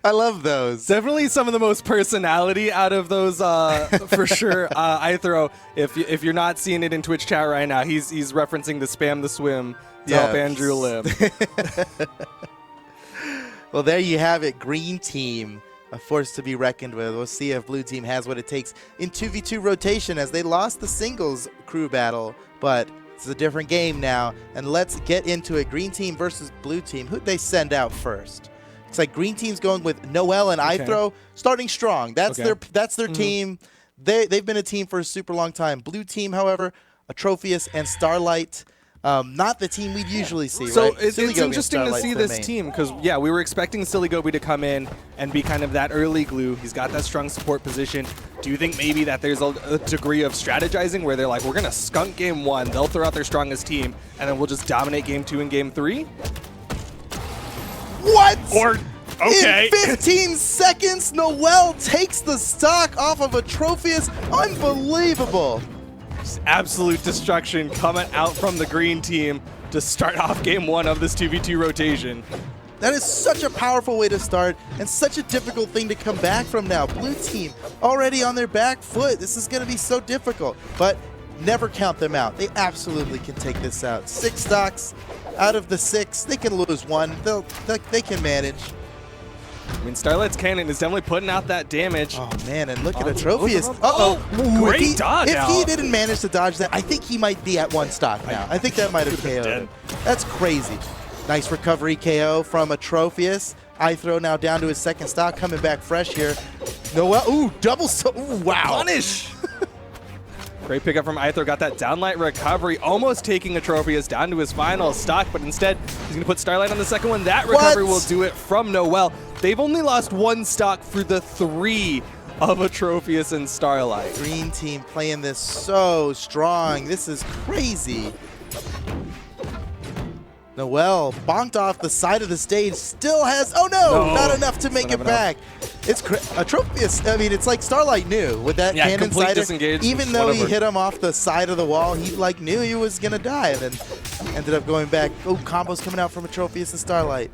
I love those. Definitely some of the most personality out of those, for sure. Ithro, if you're not seeing it in Twitch chat right now, he's referencing the spam the swim to help Andrew Lim. Well, there you have it. Green team, a force to be reckoned with. We'll see if blue team has what it takes in 2v2 rotation, as they lost the singles crew battle, but it's a different game now. And let's get into it. Green team versus blue team. Who'd they send out first? It's like green team's going with Noel and Ithro, starting strong. That's their team. They've been a team for a super long time. Blue team, however, Atrophius and Starlight. Not the team we'd usually see, so right? it's interesting to see this team because, yeah, we were expecting Silly Goby to come in and be kind of that early glue. He's got that strong support position. Do you think maybe that there's a degree of strategizing where they're like, we're going to skunk game 1, they'll throw out their strongest team, and then we'll just dominate game 2 and game 3? What? Or, okay. In 15 seconds, Noel takes the stock off of Atrophius. Unbelievable. Absolute destruction coming out from the green team to start off game 1 of this 2v2 rotation. That is such a powerful way to start and such a difficult thing to come back from now. Blue team already on their back foot. This is going to be so difficult, but never count them out. They absolutely can take this out. 6 stocks out of the 6. They can lose 1. They can manage. I mean, Starlight's cannon is definitely putting out that damage. Oh, man, and look at Atrophius. Uh-oh. Great dodge If out. he didn't manage to dodge that, I think he might be at 1 stock now. I think that might have KO'd him. That's crazy. Nice recovery KO from Atrophius. Ithro now down to his 2nd stock, coming back fresh here. Noel, ooh, double, ooh, wow. Punish! Great pickup from Ithro, got that downlight recovery, almost taking Atrophius down to his final stock, but instead he's going to put Starlight on the 2nd one. That recovery will do it from Noel. They've only lost 1 stock through the 3 of Atrophius and Starlight. Green team playing this so strong. This is crazy. Noel bonked off the side of the stage, still has, oh no, not enough to make it back. It's Atropius, I mean, it's like Starlight knew with that cannon complete cider, disengage, even though he hit him off the side of the wall, he like knew he was gonna die and then ended up going back. Oh, combos coming out from Atropius and Starlight.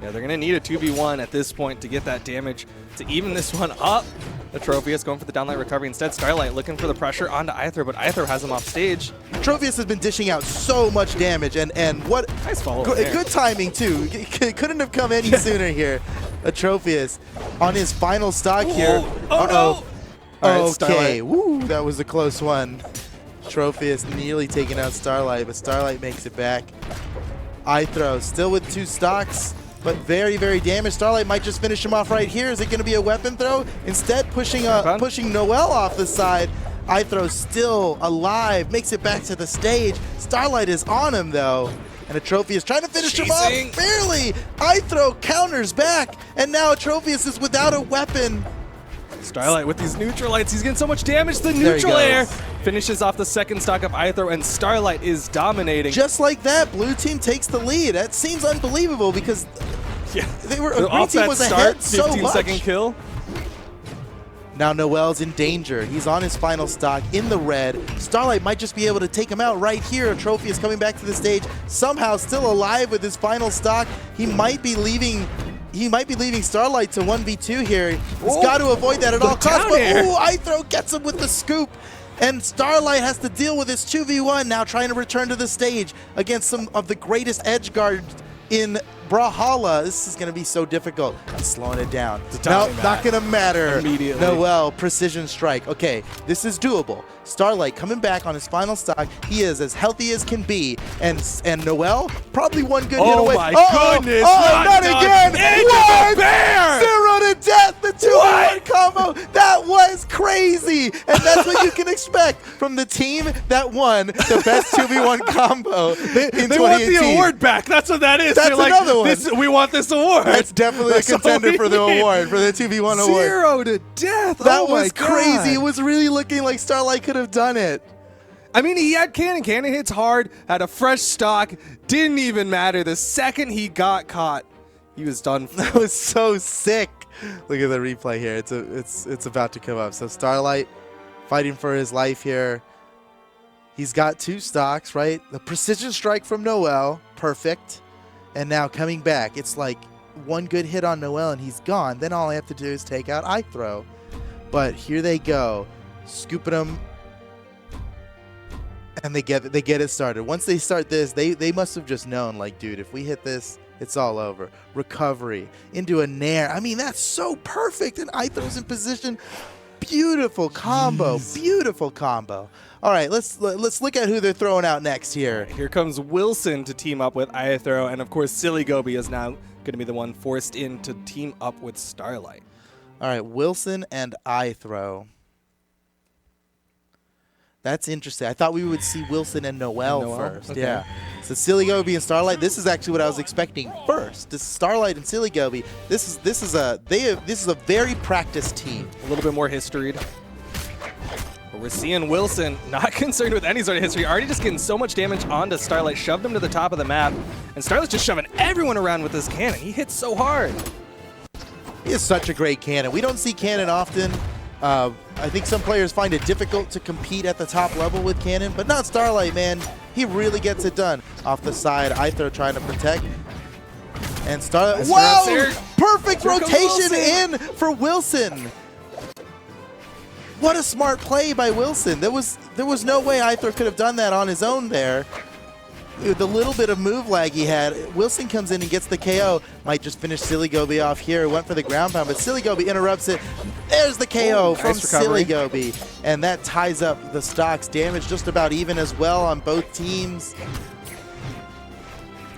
Yeah, they're gonna need a 2v1 at this point to get that damage to even this one up. Atropius going for the downlight recovery. Instead, Starlight looking for the pressure onto Aethro, but Aethro has him off stage. Atropius has been dishing out so much damage, and what Nice follow. good timing too. Couldn't have come any sooner here. Atropius on his final stock here. Oh no! Okay, woo, that was a close one. Atropius nearly taking out Starlight, but Starlight makes it back. Aethro still with 2 stocks, but very, very damaged. Starlight might just finish him off right here. Is it going to be a weapon throw? Instead, pushing Noel off the side. Aethro still alive, makes it back to the stage. Starlight is on him, though. And Atropius trying to finish him off. Barely. Aethro counters back, and now Atropius is without a weapon. Starlight with these neutral lights. He's getting so much damage. The neutral air finishes off the second stock of Aethro, and Starlight is dominating. Just like that, blue team takes the lead. That seems unbelievable because they were green team was ahead so much. 15-second kill. Now Noel's in danger. He's on his final stock in the red. Starlight might just be able to take him out right here. Atropius coming back to the stage, somehow still alive with his final stock. He might be leaving Starlight to 1v2 here. He's got to avoid that at all costs. But Aethro gets him with the scoop. And Starlight has to deal with this 2v1 now, trying to return to the stage against some of the greatest edge guards in Brawlhalla. This is going to be so difficult. He's slowing it down. No, not going to matter. Immediately. Noel, precision strike. Okay, this is doable. Starlight coming back on his final stock. He is as healthy as can be. And Noel, probably one good hit away. Oh my goodness. Oh, not again. What? Bear. 0 to death. The 2v1 combo. That was crazy. And that's what you can expect from the team that won the best 2v1 combo in 2018. They want the award back. That's what that is. That's another one. We want this award. That's definitely a contender for the award, for the 2v1 award. 0 to death. That was crazy. It was really looking like Starlight could have done it. I mean, he had cannon. Cannon hits hard, had a fresh stock, didn't even matter. The second he got caught, he was done for. That was so sick. Look at the replay here. It's about to come up. So Starlight fighting for his life here. He's got 2 stocks, right? The precision strike from Noel, perfect. And now coming back, it's like one good hit on Noel and he's gone. Then all I have to do is take out Aethro. But here they go, scooping him, and they get it started. Once they start this, they must have just known, like, dude, if we hit this, it's all over. Recovery into a nair. I mean, that's so perfect. And Aethro's in position. Beautiful combo. Beautiful combo. All right, let's look at who they're throwing out next here. Here comes Wilson to team up with Aethro, and of course, Silly Gobi is now going to be the one forced in to team up with Starlight. All right, Wilson and Aethro. That's interesting. I thought we would see Wilson and Noel first. Okay. Yeah. So Silly Gobi and Starlight. This is actually what I was expecting first. This is Starlight and Silly Gobi. This is a very practiced team. A little bit more history. But we're seeing Wilson not concerned with any sort of history. Already just getting so much damage onto Starlight. Shoved him to the top of the map. And Starlight's just shoving everyone around with this cannon. He hits so hard. He is such a great cannon. We don't see cannon often. I think some players find it difficult to compete at the top level with cannon, but not Starlight, man. He really gets it done. Off the side, Aethro trying to protect. And Starlight, whoa! Perfect rotation in for Wilson. What a smart play by Wilson. There was no way Aethro could have done that on his own there. The little bit of move lag he had, Wilson comes in and gets the KO. Might just finish Silly Gobi off here. Went for the ground pound, but Silly Gobi interrupts it. There's the KO from Silly Gobi. And that ties up the stocks. Damage just about even as well on both teams.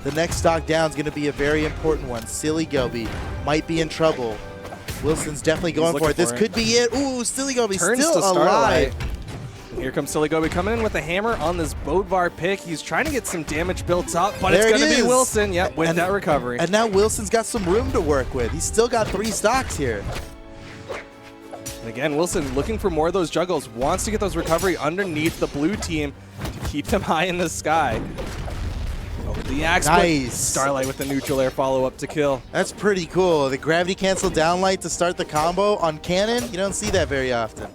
The next stock down is going to be a very important one. Silly Gobi might be in trouble. Wilson's definitely going for it. This could be it. Ooh, Silly Gobi still alive. Here comes Silly Gobi coming in with a hammer on this Bodvar pick. He's trying to get some damage built up, but it's going to be Wilson, with that recovery. And now Wilson's got some room to work with. He's still got 3 stocks here. And again, Wilson looking for more of those juggles, wants to get those recovery underneath the blue team to keep them high in the sky. The axe, but Nice. Starlight with the neutral air follow-up to kill. That's pretty cool. The gravity cancel downlight to start the combo on Cannon. You don't see that very often.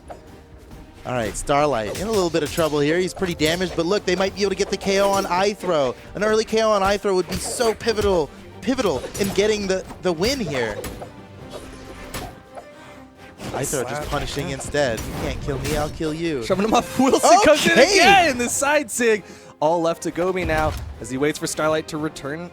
All right, Starlight in a little bit of trouble here. He's pretty damaged, but look, they might be able to get the KO on iThrow. An early KO on iThrow would be so pivotal in getting the win here. iThrow just punishing instead. You can't kill me, I'll kill you. Shoving him up. Wilson comes in again. The side sig. All left to Gobi now as he waits for Starlight to return.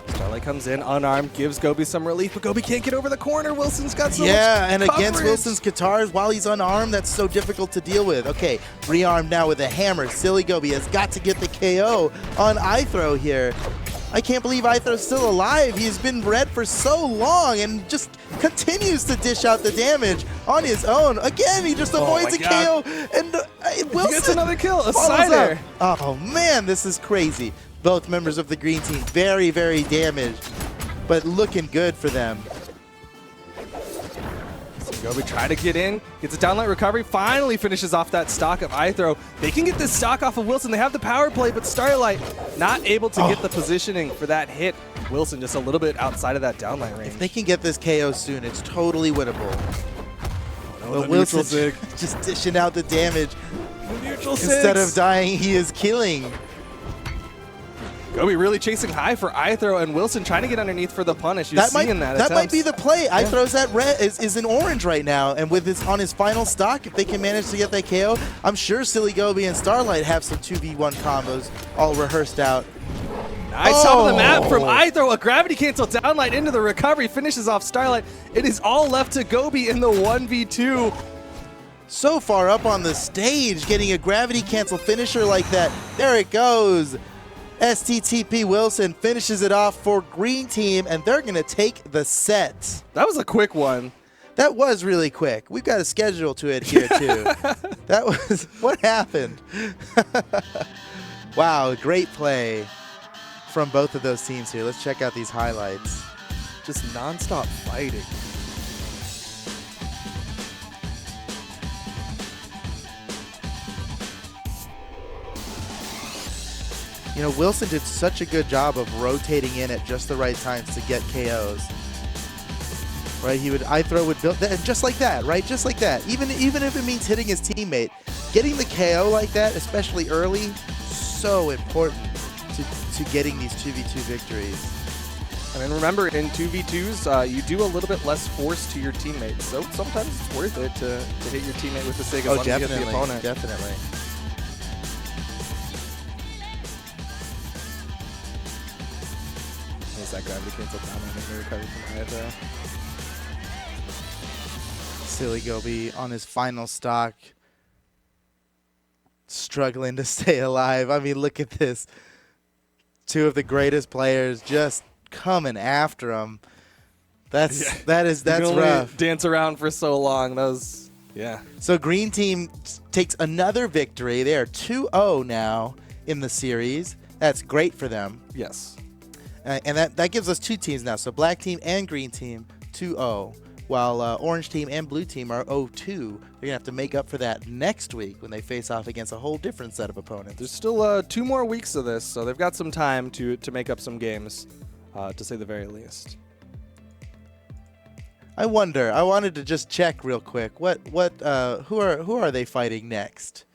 Starlight comes in unarmed, gives Gobi some relief, but Gobi can't get over the corner. Wilson's got so much and coverage. Against Wilson's Katars, while he's unarmed, that's so difficult to deal with. Okay, rearmed now with a hammer. Silly Gobi has got to get the KO on iThrow here. I can't believe iThrow's still alive. He's been red for so long and just continues to dish out the damage on his own. Again, he just avoids a KO, and Wilson he gets another kill, a follows cider. up. Oh man, this is crazy. Both members of the green team very, very damaged, but looking good for them. Gobi try to get in, gets a downlight recovery, finally finishes off that stock of iThrow. They can get this stock off of Wilson. They have the power play, but Starlight not able to get the positioning for that hit. Wilson just a little bit outside of that downlight range. If they can get this KO soon, it's totally winnable. But neutral Wilson just dishing out the damage. Neutral Instead six. of dying, he is killing. Gobi really chasing high for iThrow, and Wilson trying to get underneath for the punish. You're seeing that. That might be the play. Yeah. iThrow's at red is in orange right now, and with his on his final stock, if they can manage to get that KO, I'm sure Silly Gobi and Starlight have some 2v1 combos all rehearsed out. Nice top of the map from iThrow. A gravity cancel downlight into the recovery, finishes off Starlight. It is all left to Gobi in the 1v2. So far up on the stage, getting a gravity cancel finisher like that. There it goes. STTP Wilson finishes it off for green team, and they're going to take the set. That was a quick one. That was really quick. We've got a schedule to adhere to. That was what happened. Wow, great play from both of those teams here. Let's check out these highlights. Just nonstop fighting. You know, Wilson did such a good job of rotating in at just the right times to get KOs. Right, iThrow would build that, and just like that, right? Just like that. Even if it means hitting his teammate, getting the KO like that, especially early, so important to getting these 2v2 victories. And then remember, in 2v2s, you do a little bit less force to your teammates, so sometimes it's worth it to hit your teammate with the sig as long as you get the opponent. Definitely. That gravity cancel down on the recovery from iThrow. Silly Gobi on his final stock, struggling to stay alive. I mean, look at this. Two of the greatest players just coming after him. That's rough. Dance around for so long. That was, yeah. So green team takes another victory. They are 2-0 now in the series. That's great for them. Yes. And that gives us two teams now. So black team and green team, 2-0. While orange team and blue team are 0-2. They're going to have to make up for that next week when they face off against a whole different set of opponents. There's still 2 more weeks of this, so they've got some time to make up some games, to say the very least. I wonder. I wanted to just check real quick. Who are they fighting next?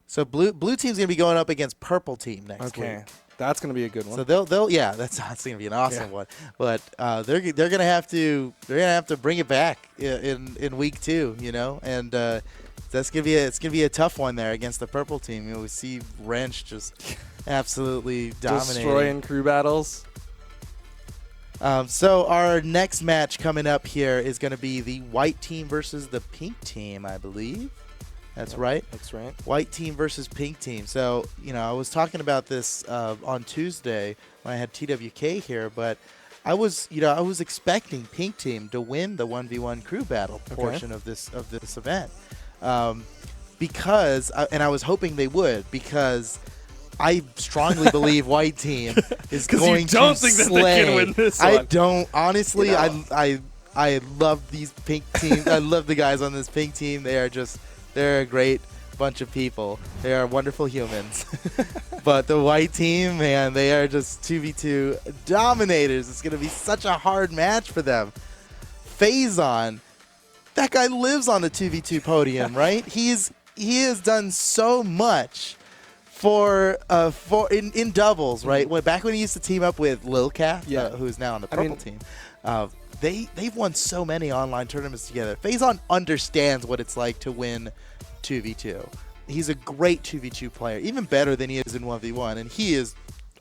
So blue team's going to be going up against purple team next week. That's going to be a good one. So they'll that's going to be an awesome one. But they're going to have to bring it back in week 2, you know, and it's going to be a tough one there against the purple team. You know, we see Wrench just absolutely dominating, destroying crew battles. So our next match coming up here is going to be the white team versus the pink team, I believe. That's right. That's right. White team versus pink team. So, you know, I was talking about this on Tuesday when I had TWK here, but I was expecting pink team to win the 1v1 crew battle portion of this event, because I was hoping they would, because I strongly believe white team is going to don't think slay. that they can win this one. I don't honestly. You know. I love these pink teams. I love the guys on this pink team. They're a great bunch of people. They are wonderful humans. But the white team, man, they are just 2v2 dominators. It's going to be such a hard match for them. Phazon, that guy lives on the 2v2 podium, right? He has done so much for in doubles, right? Back when he used to team up with Lil Cat, who's now on the purple team. They've won so many online tournaments together. Phazon understands what it's like to win 2v2. He's a great 2v2 player, even better than he is in 1v1, and he is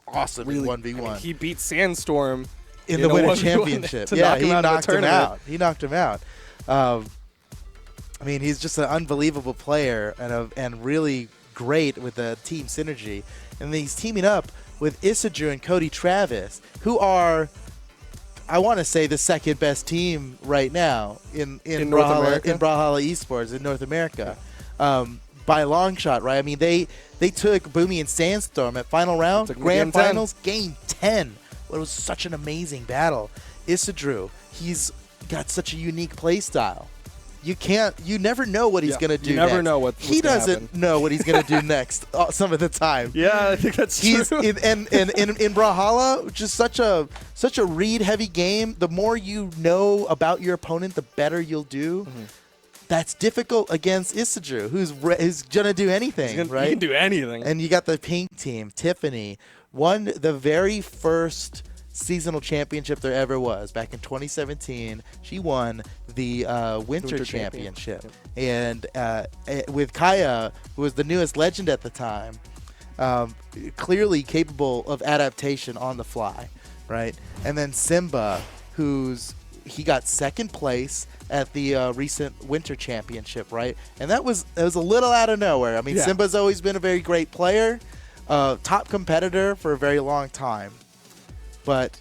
awesome in 1v1. I mean, he beat Sandstorm in the Winter Championship. Yeah, he knocked him out. He knocked him out. I mean, he's just an unbelievable player and really great with the team synergy. And he's teaming up with Isidru and Cody Travis, who are, I want to say, the second best team right now in Brawlhalla esports in North America. By a long shot, right? I mean, they took Boomy and Sandstorm at final round, grand finals, game 10. It was such an amazing battle. Isidru, he's got such a unique play style. You never know what he's going to do. You never next. know what's he doesn't know what he's going to do next some of the time. Yeah, I think that's true. In Brawlhalla, just such a read heavy game. The more you know about your opponent, the better you'll do. Mm-hmm. That's difficult against Isidru, who's gonna do anything, right? He can do anything. And you got the pink team. Tiffany won the very first seasonal championship there ever was back in 2017. She won the Winter Championship. And with Kaya, who was the newest legend at the time, clearly capable of adaptation on the fly, right? And then Simba, he got second place at the recent Winter Championship, right? And it was a little out of nowhere. I mean, Simba's always been a very great player, top competitor for a very long time. But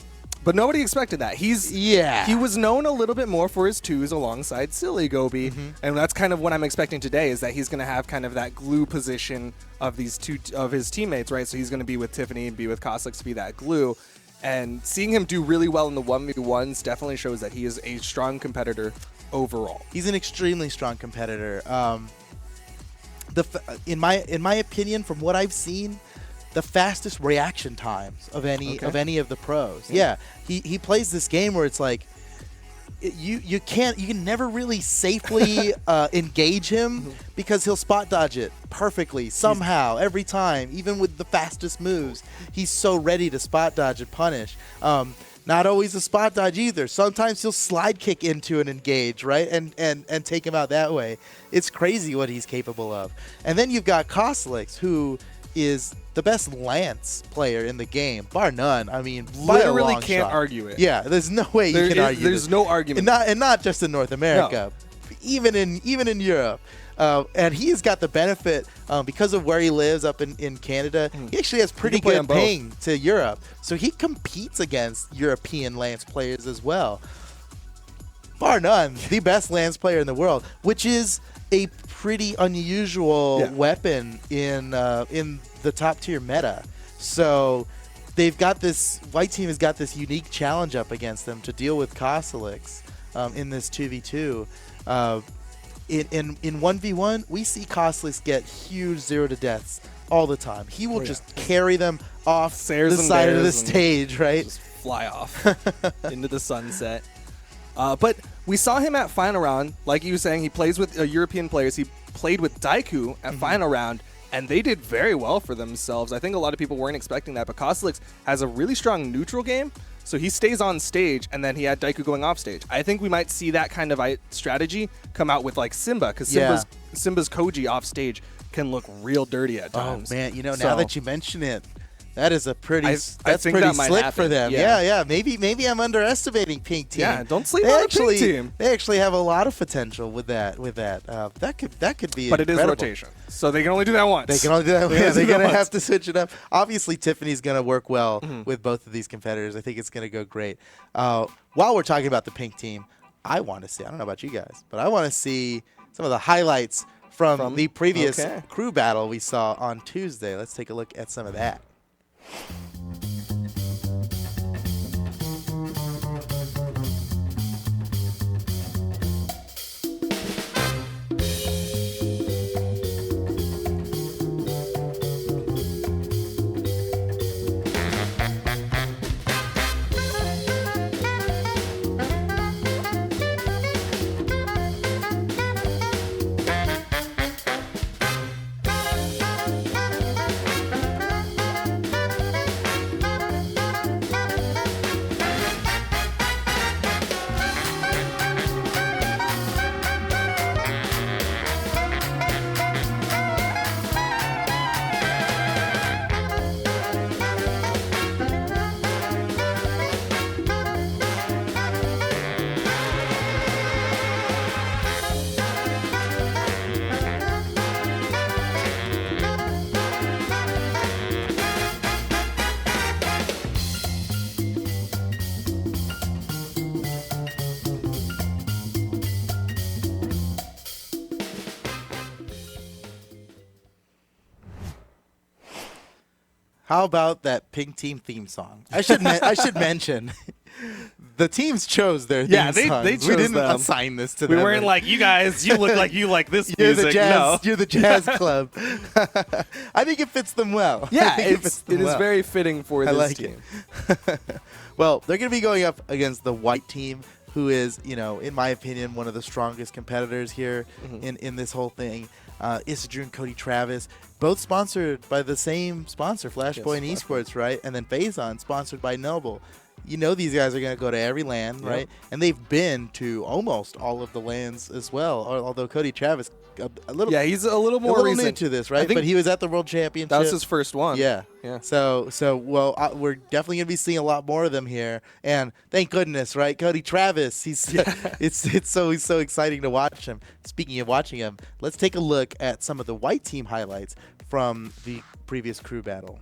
nobody expected that. He was known a little bit more for his twos alongside Silly Gobi, and that's kind of what I'm expecting today, is that he's going to have kind of that glue position of these two of his teammates, right? So he's going to be with Tiffany and be with Koslik to be that glue. And seeing him do really well in the 1v1s definitely shows that he is a strong competitor overall. He's an extremely strong competitor. In my opinion, from what I've seen, the fastest reaction times of any of the pros. Yeah, he plays this game where it's like you can never really safely engage him because he'll spot dodge it perfectly somehow every time, even with the fastest moves. He's so ready to spot dodge and punish. Not always a spot dodge either. Sometimes he'll slide kick into an engage, right, and take him out that way. It's crazy what he's capable of. And then you've got Koslik, who is the best Lance player in the game, bar none. I mean, literally can't argue it. Yeah, there's no way you can argue. There's no argument, and not just in North America, even in Europe. And he's got the benefit because of where he lives up in Canada. He actually has pretty good ping to Europe, so he competes against European Lance players as well. Bar none, the best Lance player in the world, which is a pretty unusual weapon in the top tier meta. So they've got this white team has got this unique challenge up against them to deal with Koslik in this 2v2. In 1v1, we see Koslik get huge 0-to-deaths all the time. He will just carry them off the side of the stage, right? Just fly off into the sunset. But we saw him at final round. Like you were saying, he plays with European players. He played with Daiku at final round, and they did very well for themselves. I think a lot of people weren't expecting that, but Koslik has a really strong neutral game, so he stays on stage, and then he had Daiku going off stage. I think we might see that kind of strategy come out with like Simba, because Simba's Koji off stage can look real dirty at times. Oh man, now that you mention it, that is a pretty pretty slick for them. Yeah. Maybe I'm underestimating Pink Team. Yeah, don't sleep on the Pink Team. They actually have a lot of potential with that. That could be. But incredible. It is rotation, so they can only do that once. They can only do that once. They're gonna have to switch it up. Obviously, Tiffany's gonna work well with both of these competitors. I think it's gonna go great. While we're talking about the Pink Team, I want to see. I don't know about you guys, but I want to see some of the highlights from the previous crew battle we saw on Tuesday. Let's take a look at some of that. How about that pink team theme song? I should mention the teams chose their theme songs. They chose we didn't them. assign this to We them. weren't like, you guys, you look like you like this You're music. the jazz. No. You're the jazz club. I think it fits them well. Yeah, I think it is very fitting for this like team. Well, they're going to be going up against the white team, who is, in my opinion, one of the strongest competitors here in this whole thing. Isidru and Cody Travis, both sponsored by the same sponsor, Flashpoint Esports, right? And then Phazon, sponsored by Noble. These guys are going to go to every LAN, right? And they've been to almost all of the LANs as well, although Cody Travis, a little, he's a little more new recent to this, right? But he was at the World Championship. That was his first one. Yeah. Yeah. So we're definitely gonna be seeing a lot more of them here, and thank goodness, right? Cody Travis, he's so exciting to watch him. Speaking of watching him, let's take a look at some of the white team highlights from the previous crew battle.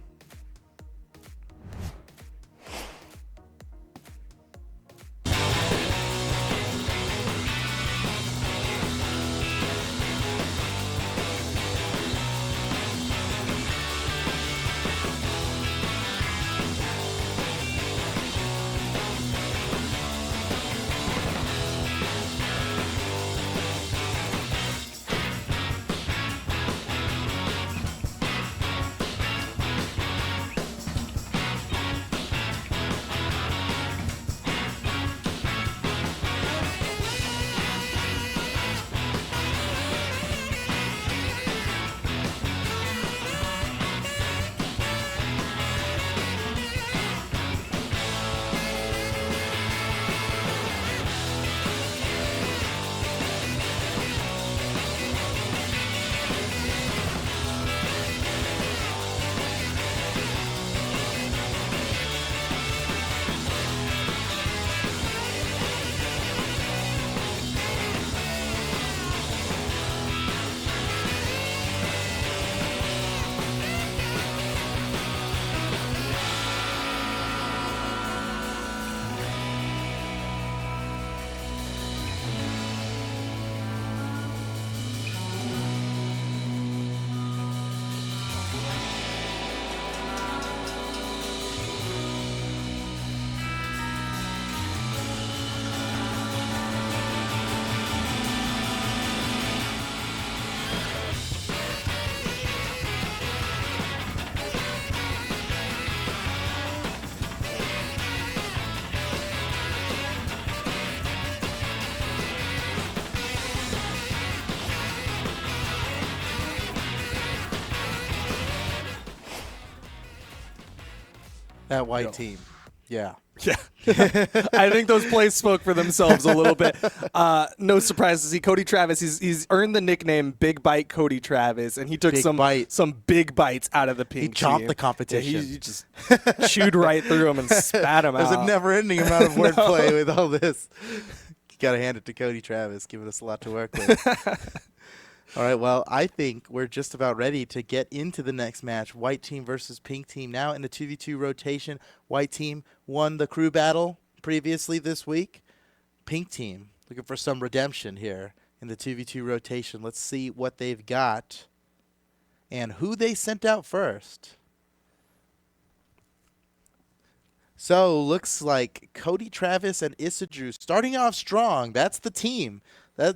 That white team. Yeah. Yeah. I think those plays spoke for themselves a little bit. No surprise to see Cody Travis. He's earned the nickname Big Bite Cody Travis, and he took some big bites out of the pink He chomped team. the competition. Yeah, he just chewed right through them and spat them out. There's a never-ending amount of wordplay with all this. You got to hand it to Cody Travis, giving us a lot to work with. All right, well, I think we're just about ready to get into the next match. White team versus pink team. Now in the 2v2 rotation, white team won the crew battle previously this week. Pink team looking for some redemption here in the 2v2 rotation. Let's see what they've got and who they sent out first. So looks like Cody Travis and Isidru starting off strong. That's the team.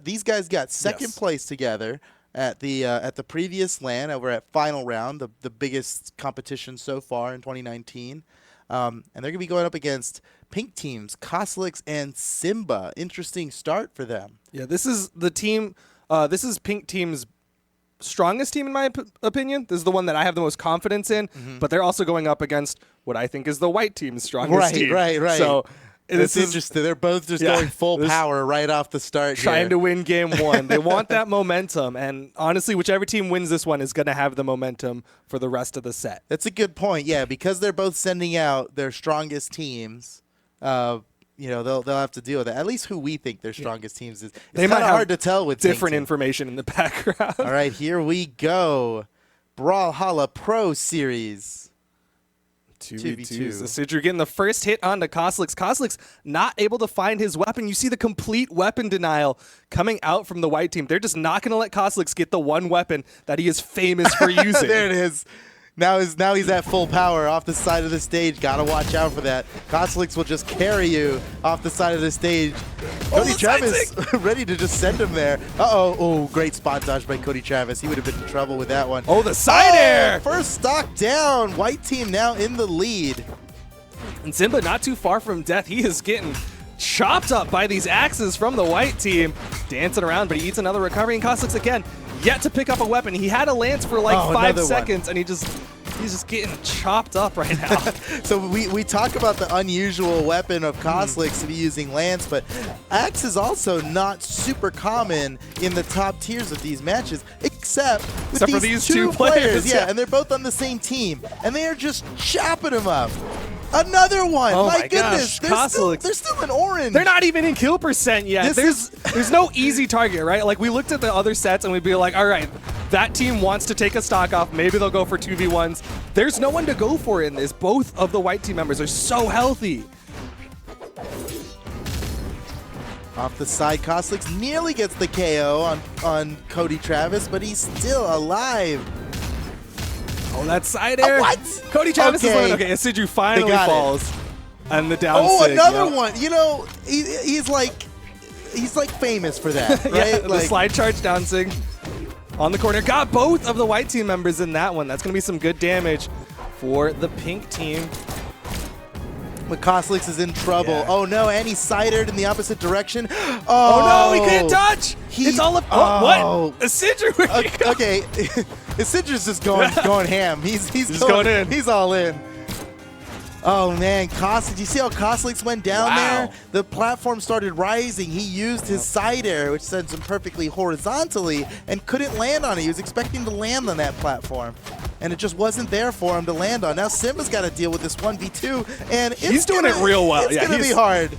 These guys got second place together at the previous LAN over at Final Round, the biggest competition so far in 2019. And they're going to be going up against pink teams, Koslix and Simba. Interesting start for them. Yeah, this is the team. This is pink team's strongest team in my opinion. This is the one that I have the most confidence in. But they're also going up against what I think is the white team's strongest team. Right. So it's interesting. They're both just going full power right off the start. Trying to win game one. They want that momentum. And honestly, whichever team wins this one is going to have the momentum for the rest of the set. That's a good point. Yeah, because they're both sending out their strongest teams. They'll have to deal with it. At least who we think their strongest teams is. It's kind of hard to tell with different information in the background. All right, here we go. Brawlhalla Pro Series. 2v2. Isidru getting the first hit onto Koslix. Koslix not able to find his weapon. You see the complete weapon denial coming out from the white team. They're just not going to let Koslix get the one weapon that he is famous for using. There it is. Now he's at full power off the side of the stage. Gotta watch out for that. Kostelix will just carry you off the side of the stage. Cody Travis ready to just send him there. Uh-oh. Oh, great spot dodge by Cody Travis. He would have been in trouble with that one. Oh, the side air! First stock down. White team now in the lead. And Simba not too far from death. He is getting chopped up by these axes from the white team. Dancing around, but he eats another recovery. And Kostelix again, yet to pick up a weapon. He had a lance for like 5 seconds, and he's just getting chopped up right now. So we talk about the unusual weapon of Kostelix to be using lance, but axe is also not super common in the top tiers of these matches, except for these two players. Yeah, and they're both on the same team, and they are just chopping him up. Another one! Oh my goodness! Gosh, they're still in orange. They're not even in kill percent yet. There's no easy target, right? Like, we looked at the other sets and we'd be like, all right, that team wants to take a stock off. Maybe they'll go for 2v1s. There's no one to go for in this. Both of the white team members are so healthy. Off the side, Kostelix nearly gets the KO on Cody Travis, but he's still alive. Oh, that side air. What? Cody Travis is winning. Okay, Isidru finally falls. And the down sig, another one. You know, he's like famous for that, right? Yeah, the slide charge down sig on the corner. Got both of the white team members in that one. That's going to be some good damage for the pink team. But Kostelix is in trouble. Yeah. Oh no, and he's side-aired in the opposite direction. Oh no, he can't touch. It's all up. Oh, what? Isidru. Okay, Isidru's just going ham. He's going in. He's all in. Oh man, Kostelix. You see how Kostelix went down there? The platform started rising. He used his side air, which sends him perfectly horizontally, and couldn't land on it. He was expecting to land on that platform, and it just wasn't there for him to land on. Now Simba's got to deal with this 1v2, and he's doing it real well. It's going to be hard.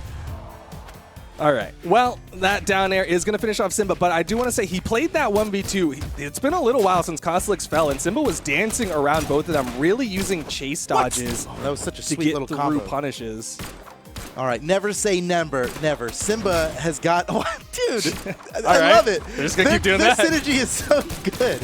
All right. Well, that down air is going to finish off Simba, but I do want to say he played that 1v2. It's been a little while since Kostelix fell, and Simba was dancing around both of them, really using chase dodges. Oh, that was such a sweet get little through combo. Punishes. All right, never say never. Simba has got... Oh, dude, I love it. They're just going to keep doing that. Their synergy is so good.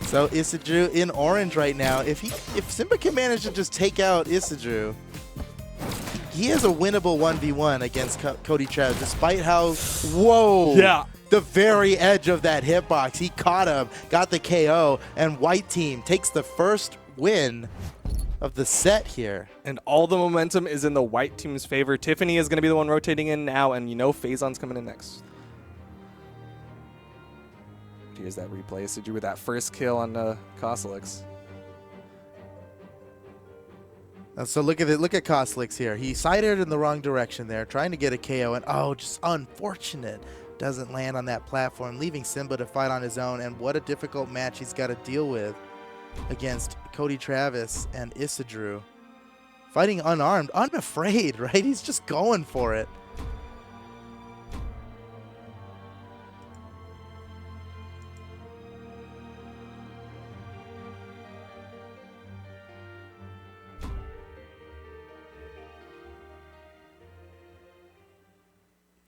So Isidru in orange right now. If Simba can manage to just take out Isidru, he has a winnable 1v1 against Cody Travis, despite how, the very edge of that hitbox. He caught him, got the KO, and white team takes the first win of the set here. And all the momentum is in the white team's favor. Tiffany is going to be the one rotating in now, and you know Phazon's coming in next. Here's that replay. Isidru with that first kill on Kostelix. So look at Kostelix here. He side-aired in the wrong direction there, trying to get a KO, and just unfortunate. Doesn't land on that platform, leaving Simba to fight on his own, and what a difficult match he's got to deal with against Cody Travis and Isidru. Fighting unarmed, unafraid, right? He's just going for it.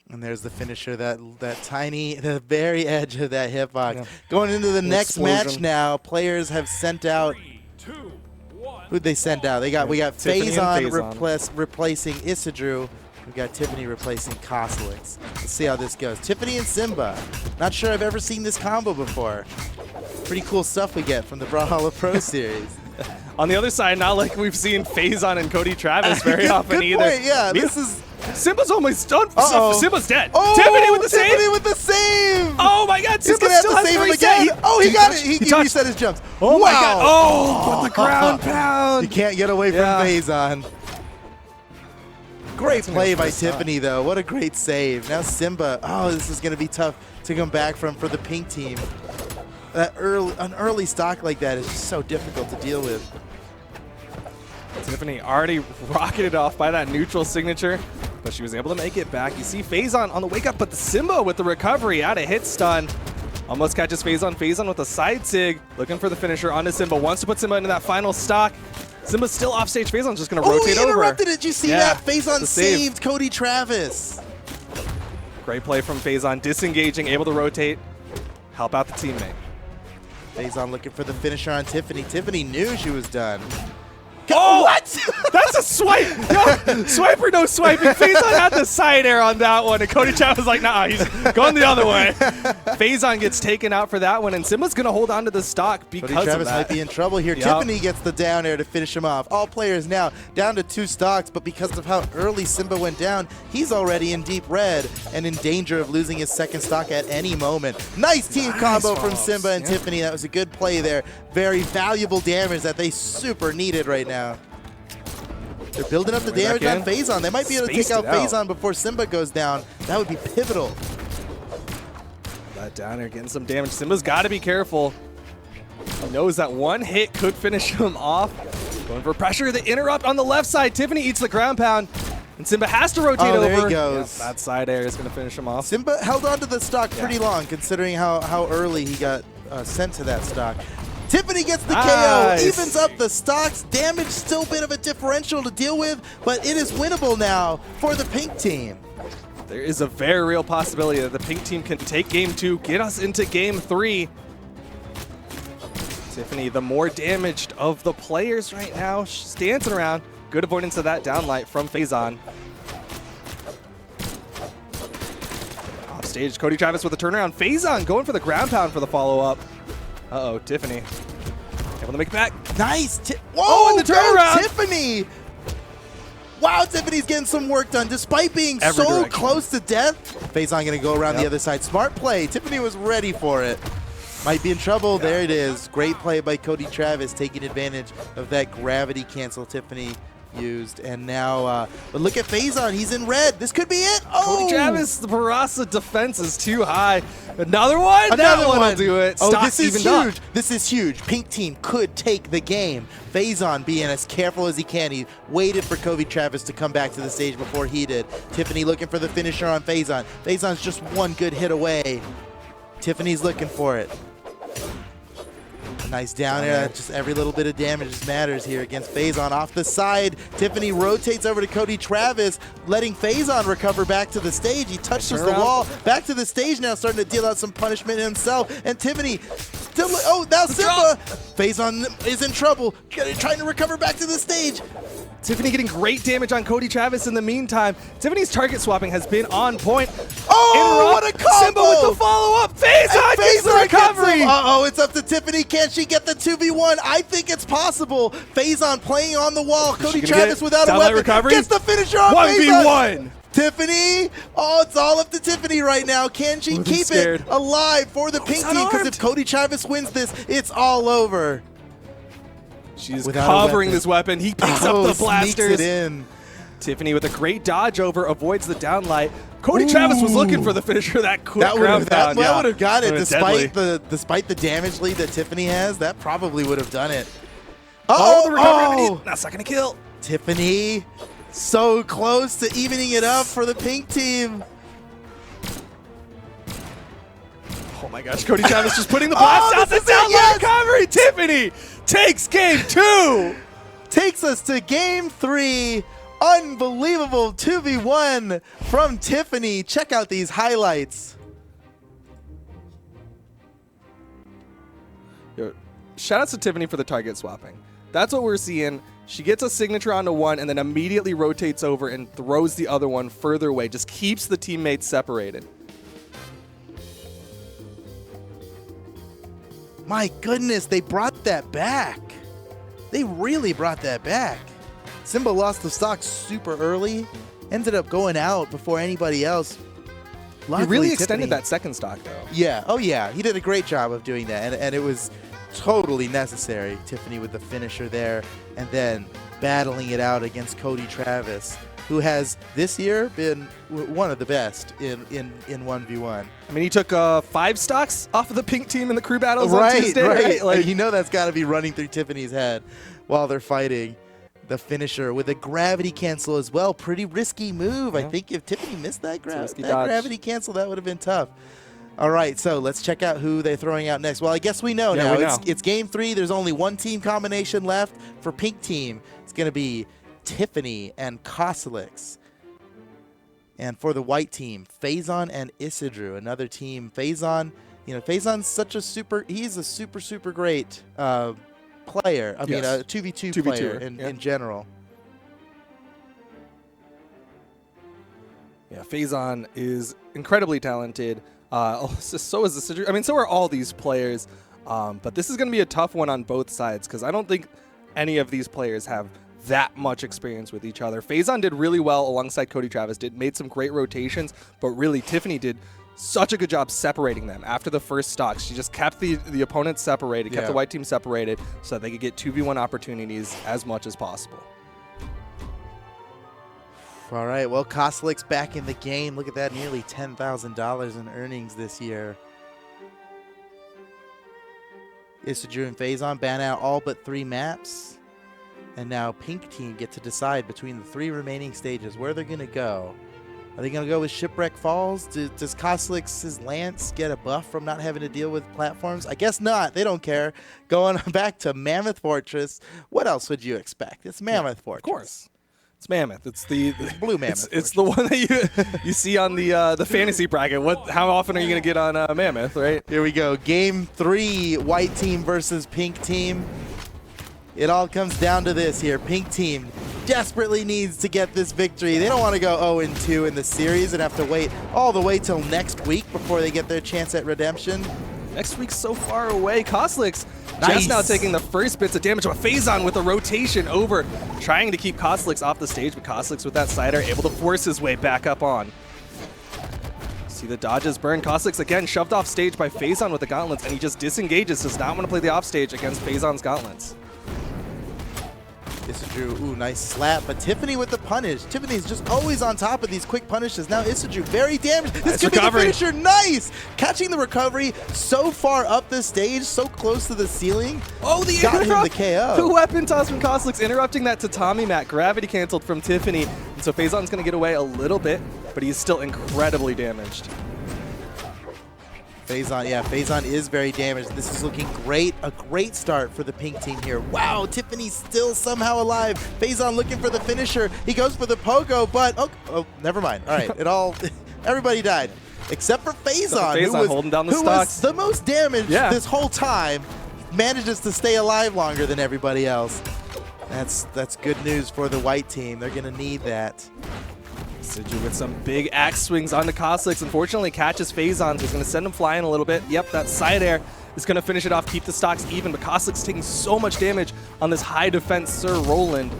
And there's the finisher, the very edge of that hitbox. Yeah. Going into the next match now, players have sent out. 3, 2, 1. Who'd they send out? We got Phazon replacing Isidru. We got Tiffany replacing Kostelix. Let's see how this goes. Tiffany and Simba. Not sure I've ever seen this combo before. Pretty cool stuff we get from the Brawlhalla Pro Series. On the other side, not like we've seen Phazon and Cody Travis very often good either. Point, yeah, this is. Simba's almost done. Simba's dead. Oh, Tiffany with the save. Tiffany with the save. Oh my God, Simba still has to save him again. He got it. He reset his jumps. Oh my God. Oh, what the ground pound. You can't get away from Phazon. Great play by Tiffany, though. What a great save. Now Simba. Oh, this is going to be tough to come back from for the pink team. An early stock like that is just so difficult to deal with. Tiffany already rocketed off by that neutral signature, but she was able to make it back. You see Phazon on the wake up, but the Simba with the recovery out of hit stun. Almost catches Phazon. Phazon with a side sig, looking for the finisher onto Simba. Wants to put Simba into that final stock. Simba's still off stage. Phazon's just going to rotate over. Oh, he interrupted it. Did you see that? Phazon saved Cody Travis. Great play from Phazon, disengaging, able to rotate, help out the teammate. Faison looking for the finisher on Tiffany. Tiffany knew she was done. Oh, what? That's a swipe. No, swipe or no swiping. Faison had the side air on that one, and Cody Chat was like, nah, he's going the other way. Faison gets taken out for that one, and Simba's going to hold on to the stock because Cody Travis of that. might be in trouble here. Yep. Tiffany gets the down air to finish him off. All players now down to 2 stocks, but because of how early Simba went down, he's already in deep red and in danger of losing his second stock at any moment. Nice team combo from Simba and Tiffany. That was a good play there. Very valuable damage that they super needed right now. They're building up the damage on Faison. They might be able to take out Faison before Simba goes down. That would be pivotal. That down air getting some damage. Simba's got to be careful. He knows that one hit could finish him off. Going for pressure. The interrupt on the left side. Tiffany eats the ground pound. And Simba has to rotate over. There he goes. Yep, that side air is going to finish him off. Simba held on to the stock pretty long, considering how early he got sent to that stock. Tiffany gets the KO, evens up the stocks. Damage still a bit of a differential to deal with, but it is winnable now for the pink team. There is a very real possibility that the pink team can take game 2, get us into game 3. Tiffany, the more damaged of the players right now. She's dancing around. Good avoidance of that downlight from Faison. Off stage, Cody Travis with a turnaround. Faison going for the ground pound for the follow-up. Uh-oh, Tiffany. Able to make it back. Nice. Whoa, and the turnaround. Tiffany. Wow, Tiffany's getting some work done despite being so close to death. Faison going to go around the other side. Smart play. Tiffany was ready for it. Might be in trouble. There it is. Great play by Cody Travis, taking advantage of that gravity cancel Tiffany used. And now, but look at Faison. He's in red. This could be it. Oh! Cody Travis, the Barasa defense is too high. Another one? That one will do it. Oh, Stocks this is evened huge. up. This is huge. Pink team could take the game. Faison being as careful as he can. He waited for Cody Travis to come back to the stage before he did. Tiffany looking for the finisher on Faison. Faison's just one good hit away. Tiffany's looking for it. Nice down air. Just every little bit of damage just matters here against Faison. Off the side, Tiffany rotates over to Cody Travis, letting Faison recover back to the stage. He touches the wall. Back to the stage now, starting to deal out some punishment himself. And Tiffany still, oh, now Simba. Faison is in trouble, trying to recover back to the stage. Tiffany getting great damage on Cody Travis in the meantime. Tiffany's target swapping has been on point. Oh, what a combo! Simba with the follow-up. Faison gets the recovery. Uh-oh, it's up to Tiffany. Can she get the 2v1? I think it's possible. Faison playing on the wall. Cody Travis without a weapon. Gets the finisher on Faison. 1v1. Tiffany, oh, it's all up to Tiffany right now. Can she keep it alive for the pink team? Because if Cody Travis wins this, it's all over. She's covering this weapon. He picks up the blasters. Sneaks it in. Tiffany with a great dodge over, avoids the downlight. Cody Travis was looking for the finisher. That quick ground pound. That would have got it, despite the damage lead that Tiffany has. That probably would have done it. The recovery. That's not gonna kill. Tiffany, so close to evening it up for the pink team. Oh my gosh, Cody Travis just putting the blast out. The downlight recovery. Tiffany takes game 2. Takes us to game 3. Unbelievable 2v1 from Tiffany. Check out these highlights. Yo, shout outs to Tiffany for the target swapping. That's what we're seeing. She gets a signature onto one and then immediately rotates over and throws the other one further away. Just keeps the teammates separated. My goodness, they brought that back. They really brought that back. Simba lost the stock super early, ended up going out before anybody else. Luckily, he really extended that second stock, though. Yeah, oh yeah, he did a great job of doing that, and it was totally necessary. Tiffany with the finisher there, and then battling it out against Cody Travis, who has this year been one of the best in 1v1. I mean, he took 5 stocks off of the pink team in the crew battles on Tuesday. Right. Like, you know that's got to be running through Tiffany's head while they're fighting. The finisher with a gravity cancel as well. Pretty risky move. I think if Tiffany missed that gravity cancel, that would have been tough. All right, so let's check out who they're throwing out next. Well, I guess we know now. It's game 3. There's only one team combination left for pink team. It's going to be Tiffany and Kosilix. And for the white team, Faison and Isidru. Another team. Faison You know, Faison's he's a super great player. I mean, a 2v2 player in general. Yeah, Faison is incredibly talented. So is the situation. I mean, so are all these players. But this is going to be a tough one on both sides because I don't think any of these players have that much experience with each other. Faison did really well alongside Cody Travis, made some great rotations, but really Tiffany did such a good job separating them after the first stock. She just kept the opponents separated, kept the white team separated so that they could get 2v1 opportunities as much as possible. All right, well, Koslik's back in the game. Look at that, nearly $10,000 in earnings this year. Issadrew and Faison ban out all but 3 maps. And now Pink Team get to decide between the 3 remaining stages where they're going to go. Are they going to go with Shipwreck Falls? Does Koslik's Lance get a buff from not having to deal with platforms? I guess not. They don't care. Going back to Mammoth Fortress. What else would you expect? It's Mammoth Fortress. Of course. It's Mammoth. It's Blue Mammoth. It's the one that you see on the fantasy bracket. How often are you going to get on Mammoth, right? Here we go. Game 3, white team versus pink team. It all comes down to this here. Pink team desperately needs to get this victory. They don't want to go 0-2 in the series and have to wait all the way till next week before they get their chance at redemption. Next week's so far away. Koslik's Nice. just now taking the first bits of damage. But Faison with a rotation over, trying to keep Koslik's off the stage, but Koslik's with that cider, able to force his way back up on. See the dodges burn. Koslik's again shoved off stage by Faison with the gauntlets, and he just disengages, does not want to play the off stage against Faison's gauntlets. Issadrew, ooh, nice slap, but Tiffany with the punish. Tiffany's just always on top of these quick punishes. Now Issadrew very damaged. This could be the finisher. Nice! Catching the recovery so far up the stage, so close to the ceiling. Oh, the got interrupt! him the KO. The weapon toss from Koslik's interrupting that tatami mat. Gravity canceled from Tiffany. And so Faison's going to get away a little bit, but he's still incredibly damaged. Faison is very damaged. This is looking great. A great start for the pink team here. Wow, Tiffany's still somehow alive. Faison looking for the finisher. He goes for the pogo, but oh, never mind. All right, everybody died. Except for Faison, who was holding down the who stocks. was the most damaged this whole time. Manages to stay alive longer than everybody else. That's good news for the white team. They're going to need that. Issadrew with some big axe swings onto Koslik's. Unfortunately, catches Faison, so he's going to send him flying a little bit. Yep, that side air is going to finish it off, keep the stocks even, but Koslik's taking so much damage on this high defense Sir Roland.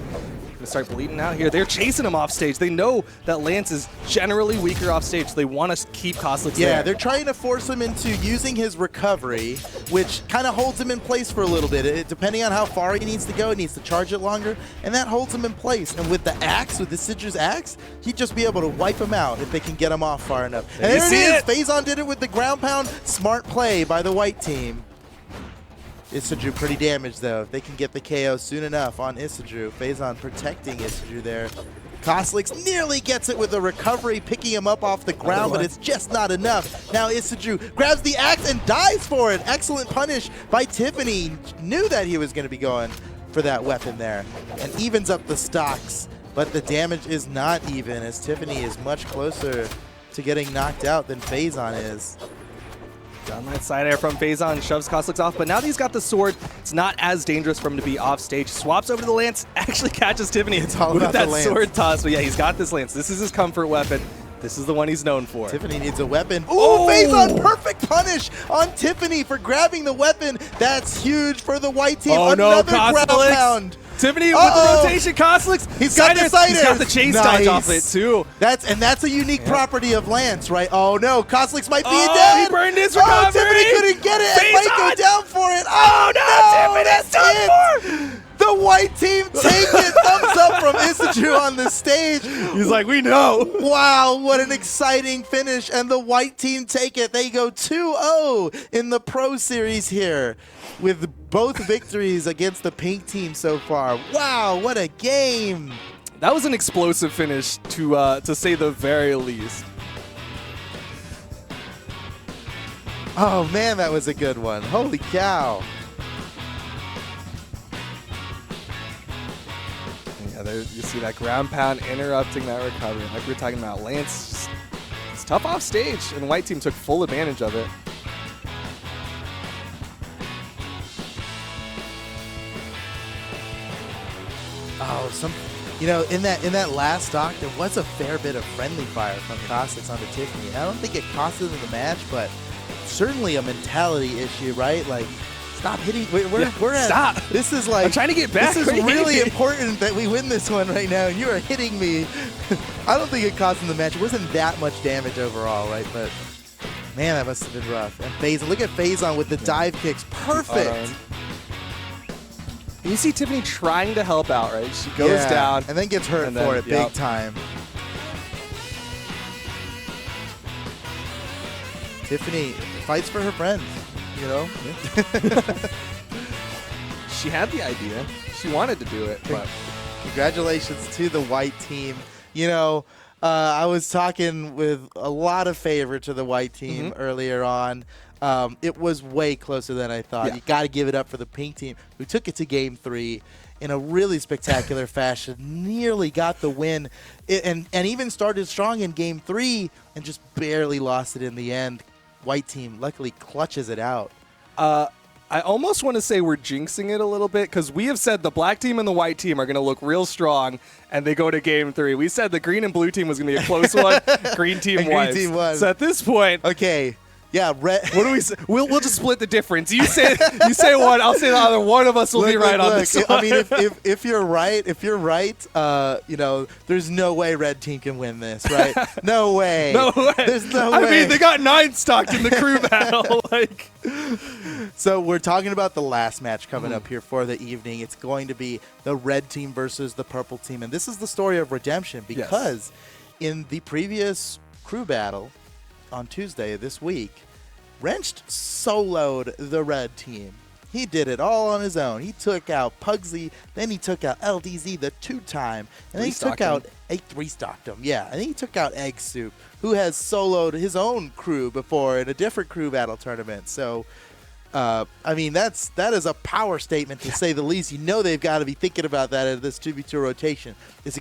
Going to start bleeding out here. They're chasing him off stage. They know that Lance is generally weaker off stage, so they want to keep Koslik's there. Yeah, they're trying to force him into using his recovery, which kind of holds him in place for a little bit. Depending on how far he needs to go, he needs to charge it longer, and that holds him in place. And with the axe, with the Issadrew's axe, he'd just be able to wipe him out if they can get him off far enough. And there it is! Faison did it with the ground pound. Smart play by the white team. Issadrew pretty damaged though. If they can get the KO soon enough on Issadrew. Faison protecting Issadrew there. Koslik's nearly gets it with a recovery, picking him up off the ground, but it's just not enough. Now Issadrew grabs the axe and dies for it. Excellent punish by Tiffany. Knew that he was going to be going for that weapon there. And evens up the stocks, but the damage is not even as Tiffany is much closer to getting knocked out than Faison is. Down that side air from Faison, shoves Koslik's off, but now that he's got the sword, it's not as dangerous for him to be off stage. Swaps over to the lance, actually catches Tiffany it's all with about that the lance. sword toss. But yeah, he's got this lance. This is his comfort weapon. This is the one he's known for. Tiffany needs a weapon. Ooh, Faison, perfect punish on Tiffany for grabbing the weapon. That's huge for the white team. Oh Another no, ground pound. Tiffany with the rotation, Koslik's. He's got the side He's air. got the chase dodge off it too. That's a unique property of Lance, right? Oh no, Koslik's might be Oh, dead. he burned his recovery. Oh, Tiffany couldn't get it. It might go down for it. Oh no, Tiffany's done for. The white team take it. Thumbs up from Issadrew on the stage. He's like, we know. Wow, what an exciting finish. And the white team take it. They go 2-0 in the Pro Series here with both victories against the pink team so far. Wow, what a game. That was an explosive finish to say the very least. Oh man, that was a good one. Holy cow. Yeah, there, you see that ground pound interrupting that recovery. Like we were talking about, Lance, it's tough off stage, and the white team took full advantage of it. In that last stock, there was a fair bit of friendly fire from Caustics onto Tiffany. And I don't think it costed them the match, but certainly a mentality issue, right? Like, stop hitting. We're at. Stop. This is like. I'm trying to get back. This is really important that we win this one right now, and you are hitting me. I don't think it cost them the match. It wasn't that much damage overall, right? But man, that must have been rough. And Faison, look at Faison with the dive kicks. Perfect. You see Tiffany trying to help out, right? She goes down. And then gets hurt for it big time. Tiffany fights for her friends, you know? She had the idea. She wanted to do it, but congratulations to the white team. You know, I was talking with a lot of favor to the white team earlier on. It was way closer than I thought. Yeah. You got to give it up for the pink team, who took it to Game 3 in a really spectacular fashion, nearly got the win, and even started strong in Game 3 and just barely lost it in the end. White team luckily clutches it out. I almost want to say we're jinxing it a little bit because we have said the black team and the white team are going to look real strong, and they go to Game 3. We said the green and blue team was going to be a close one. Green team won. So at this point, okay. Yeah, red. What do we say? We'll just split the difference. You say one, I'll say the other. One of us will be right on this one. I mean, if you're right, you know, there's no way red team can win this, right? No way. No way. There's no way. I mean, they got 9 stocked in the crew battle. Like, so we're talking about the last match coming up here for the evening. It's going to be the red team versus the purple team, and this is the story of redemption because in the previous crew battle on Tuesday this week, Wrenched soloed the red team. He did it all on his own. He took out Pugsy, then he took out LDZ the 2-time, and then he took out a 3-stocked him. Yeah, and then he took out Egg Soup, who has soloed his own crew before in a different crew battle tournament. So, I mean, that is a power statement to say the least. You know they've got to be thinking about that in this 2v2 rotation. Is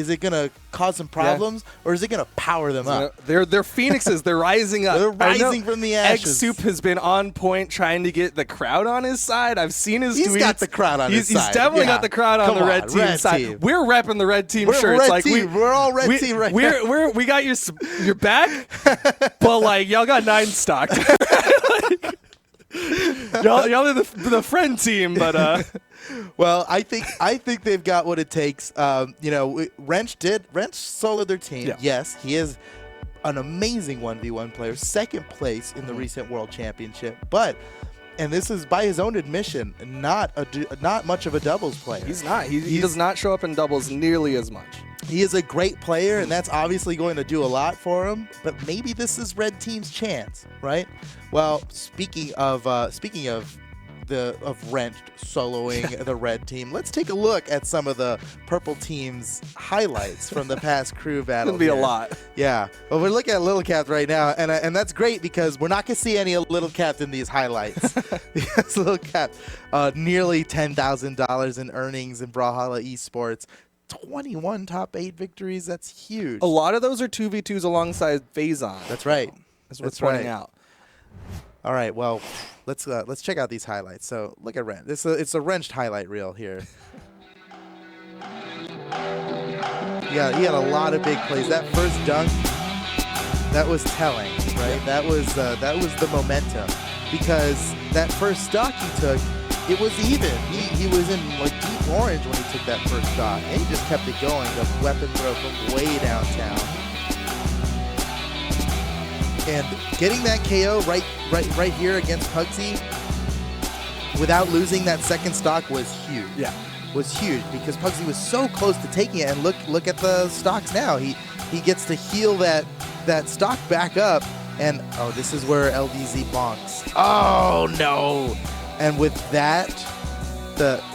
it gonna cause some problems, or is it gonna power them up? They're phoenixes. They're rising up. They're rising from the ashes. Egg Soup has been on point trying to get the crowd on his side. I've seen his tweets. He's got the crowd on his side. He's definitely got the crowd on the red team side. We're repping the red team shirts. We're all red team right now. We got your back, but like y'all got 9 stocked. Y'all are the friend team, but well, I think they've got what it takes. You know, Wrench soloed their team. Yeah. Yes, he is an amazing 1v1 player, second place in the recent World Championship. But, and this is by his own admission, not much of a doubles player. He's not. He does not show up in doubles nearly as much. He is a great player, and that's obviously going to do a lot for him. But maybe this is red team's chance, right? Well, speaking of Wrenched soloing the red team, let's take a look at some of the purple team's highlights from the past crew battle. It's gonna be a lot. Yeah, well, we're looking at Little Cap right now, and that's great because we're not gonna see any Little Cap in these highlights. Because Little Cap, nearly $10,000 in earnings in Brawlhalla Esports. 21 top 8 victories. That's huge. A lot of those are 2v2s alongside Faison. That's right. That's pointing out. All right. Well, let's check out these highlights. So look at Wrench. It's a Wrenched highlight reel here. Yeah, he had a lot of big plays. That first dunk, that was telling, right? That was the momentum, because that first stock he took, it was even. He was in like deep orange when he took that first stock, and he just kept it going. The weapon throw from way downtown, and getting that KO right here against Pugsy without losing that second stock was huge. Yeah, was huge because Pugsy was so close to taking it. And look at the stocks now. He gets to heal that stock back up, and oh, this is where LDZ bonks. Oh no! And with that,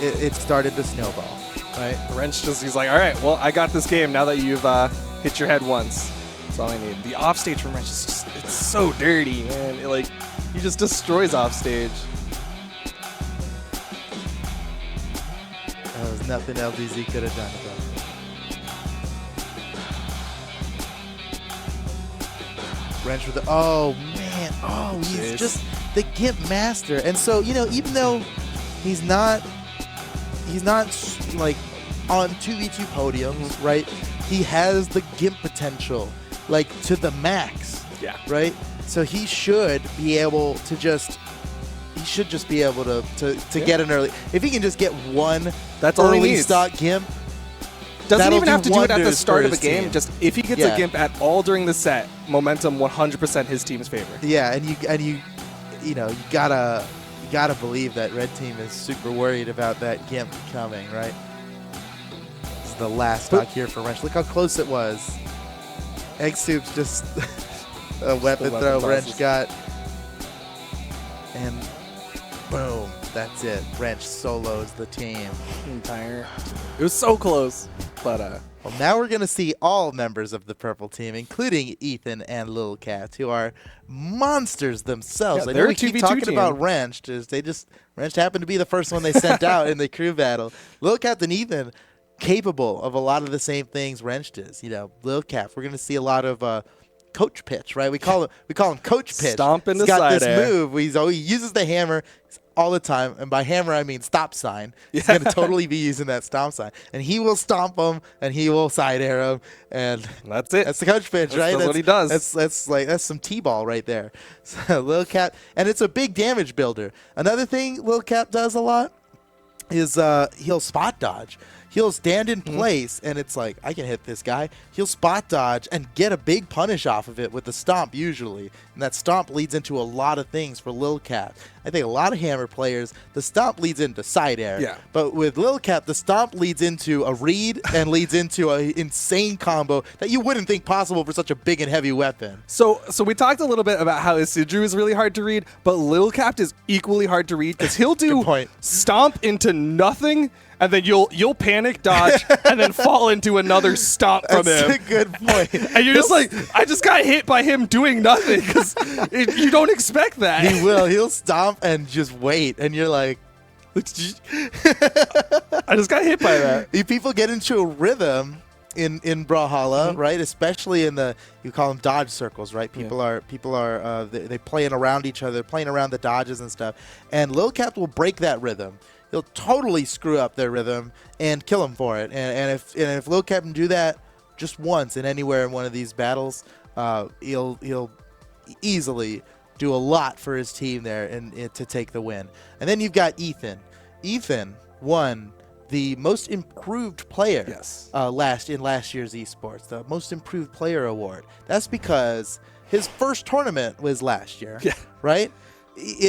it started to snowball, right? Wrench he's like, all right, well, I got this game now that you've hit your head once. That's all I need. The offstage from Wrench is just, it's so dirty, man. He just destroys offstage. There was nothing LDZ could have done about it. Wrench with the, oh man, oh, he's just the Gimp master. And so, you know, even though he's not like on 2v2 podiums, right? He has the gimp potential, like to the max. Yeah. Right. So he should be able to just. He should just be able to get an early. If he can just get one That's all he early needs. stock gimp. Doesn't that'll even have to do it at the wonders start for of a his game. team. Just if he gets Yeah. a gimp at all during the set, momentum 100% his team's favor. Yeah, and you gotta believe that red team is super worried about that gimp coming, right? This is the last stock here for Wrench. Look how close it was. Egg Soup's just a weapon throw Wrench got, and boom, that's it. Wrench solos the team. It was so close, but Well, now we're going to see all members of the purple team, including Ethan and Lil Cat, who are monsters themselves. Yeah, I they're know we a keep 2v2 talking team. about Wrench. Wrench happened to be the first one they sent out in the crew battle. Lil Cat and Ethan, capable of a lot of the same things Wrench is. Lil Cat, we're going to see a lot of coach pitch, right? We call him coach pitch. Stomp in He's the got side this air. move. He uses the hammer all the time, and by hammer I mean stop sign. He's going to totally be using that stop sign, and he will stomp him, and he will side air him, and that's it. that's the coach pitch, right? That's what he does. That's some t-ball right there. So Lil Cap, and it's a big damage builder. Another thing Lil Cap does a lot is he'll spot dodge. He'll stand in place, and it's like, I can hit this guy. He'll spot dodge and get a big punish off of it with the stomp usually. And that stomp leads into a lot of things for Lil Cap. I think a lot of hammer players, the stomp leads into side air. Yeah. But with Lil Cap, the stomp leads into a read and leads into an insane combo that you wouldn't think possible for such a big and heavy weapon. So we talked a little bit about how Isidru is really hard to read, but Lil Cap is equally hard to read because he'll do Good point. stomp into nothing, and then you'll panic dodge and then fall into another stomp from That's him. a good point. And you're just like, I just got hit by him doing nothing because you don't expect that. He will. He'll stomp and just wait, and you're like, I just got hit by that. people get into a rhythm in Brawlhalla, right? Especially in you call them dodge circles, right? People are they playing around each other, playing around the dodges and stuff. And Lil Cap will break that rhythm. He'll totally screw up their rhythm and kill them for it. And if Lil Cap can do that just once and anywhere in one of these battles, he'll easily do a lot for his team there and to take the win. And then you've got Ethan. Ethan won the most improved player last year's esports, the most improved player award. That's because his first tournament was last year, right?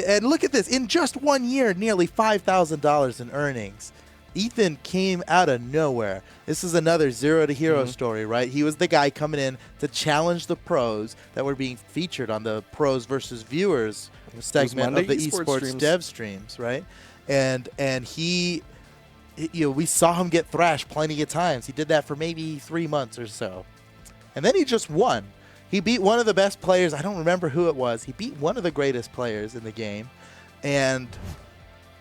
And look at this, in just 1 year, nearly $5,000 in earnings. Ethan came out of nowhere. This is another zero to hero story, right? He was the guy coming in to challenge the pros that were being featured on the pros versus viewers segment of the esports dev streams, right? And he, we saw him get thrashed plenty of times. He did that for maybe 3 months or so. And then he just won. He beat one of the best players. I don't remember who it was. He beat one of the greatest players in the game. And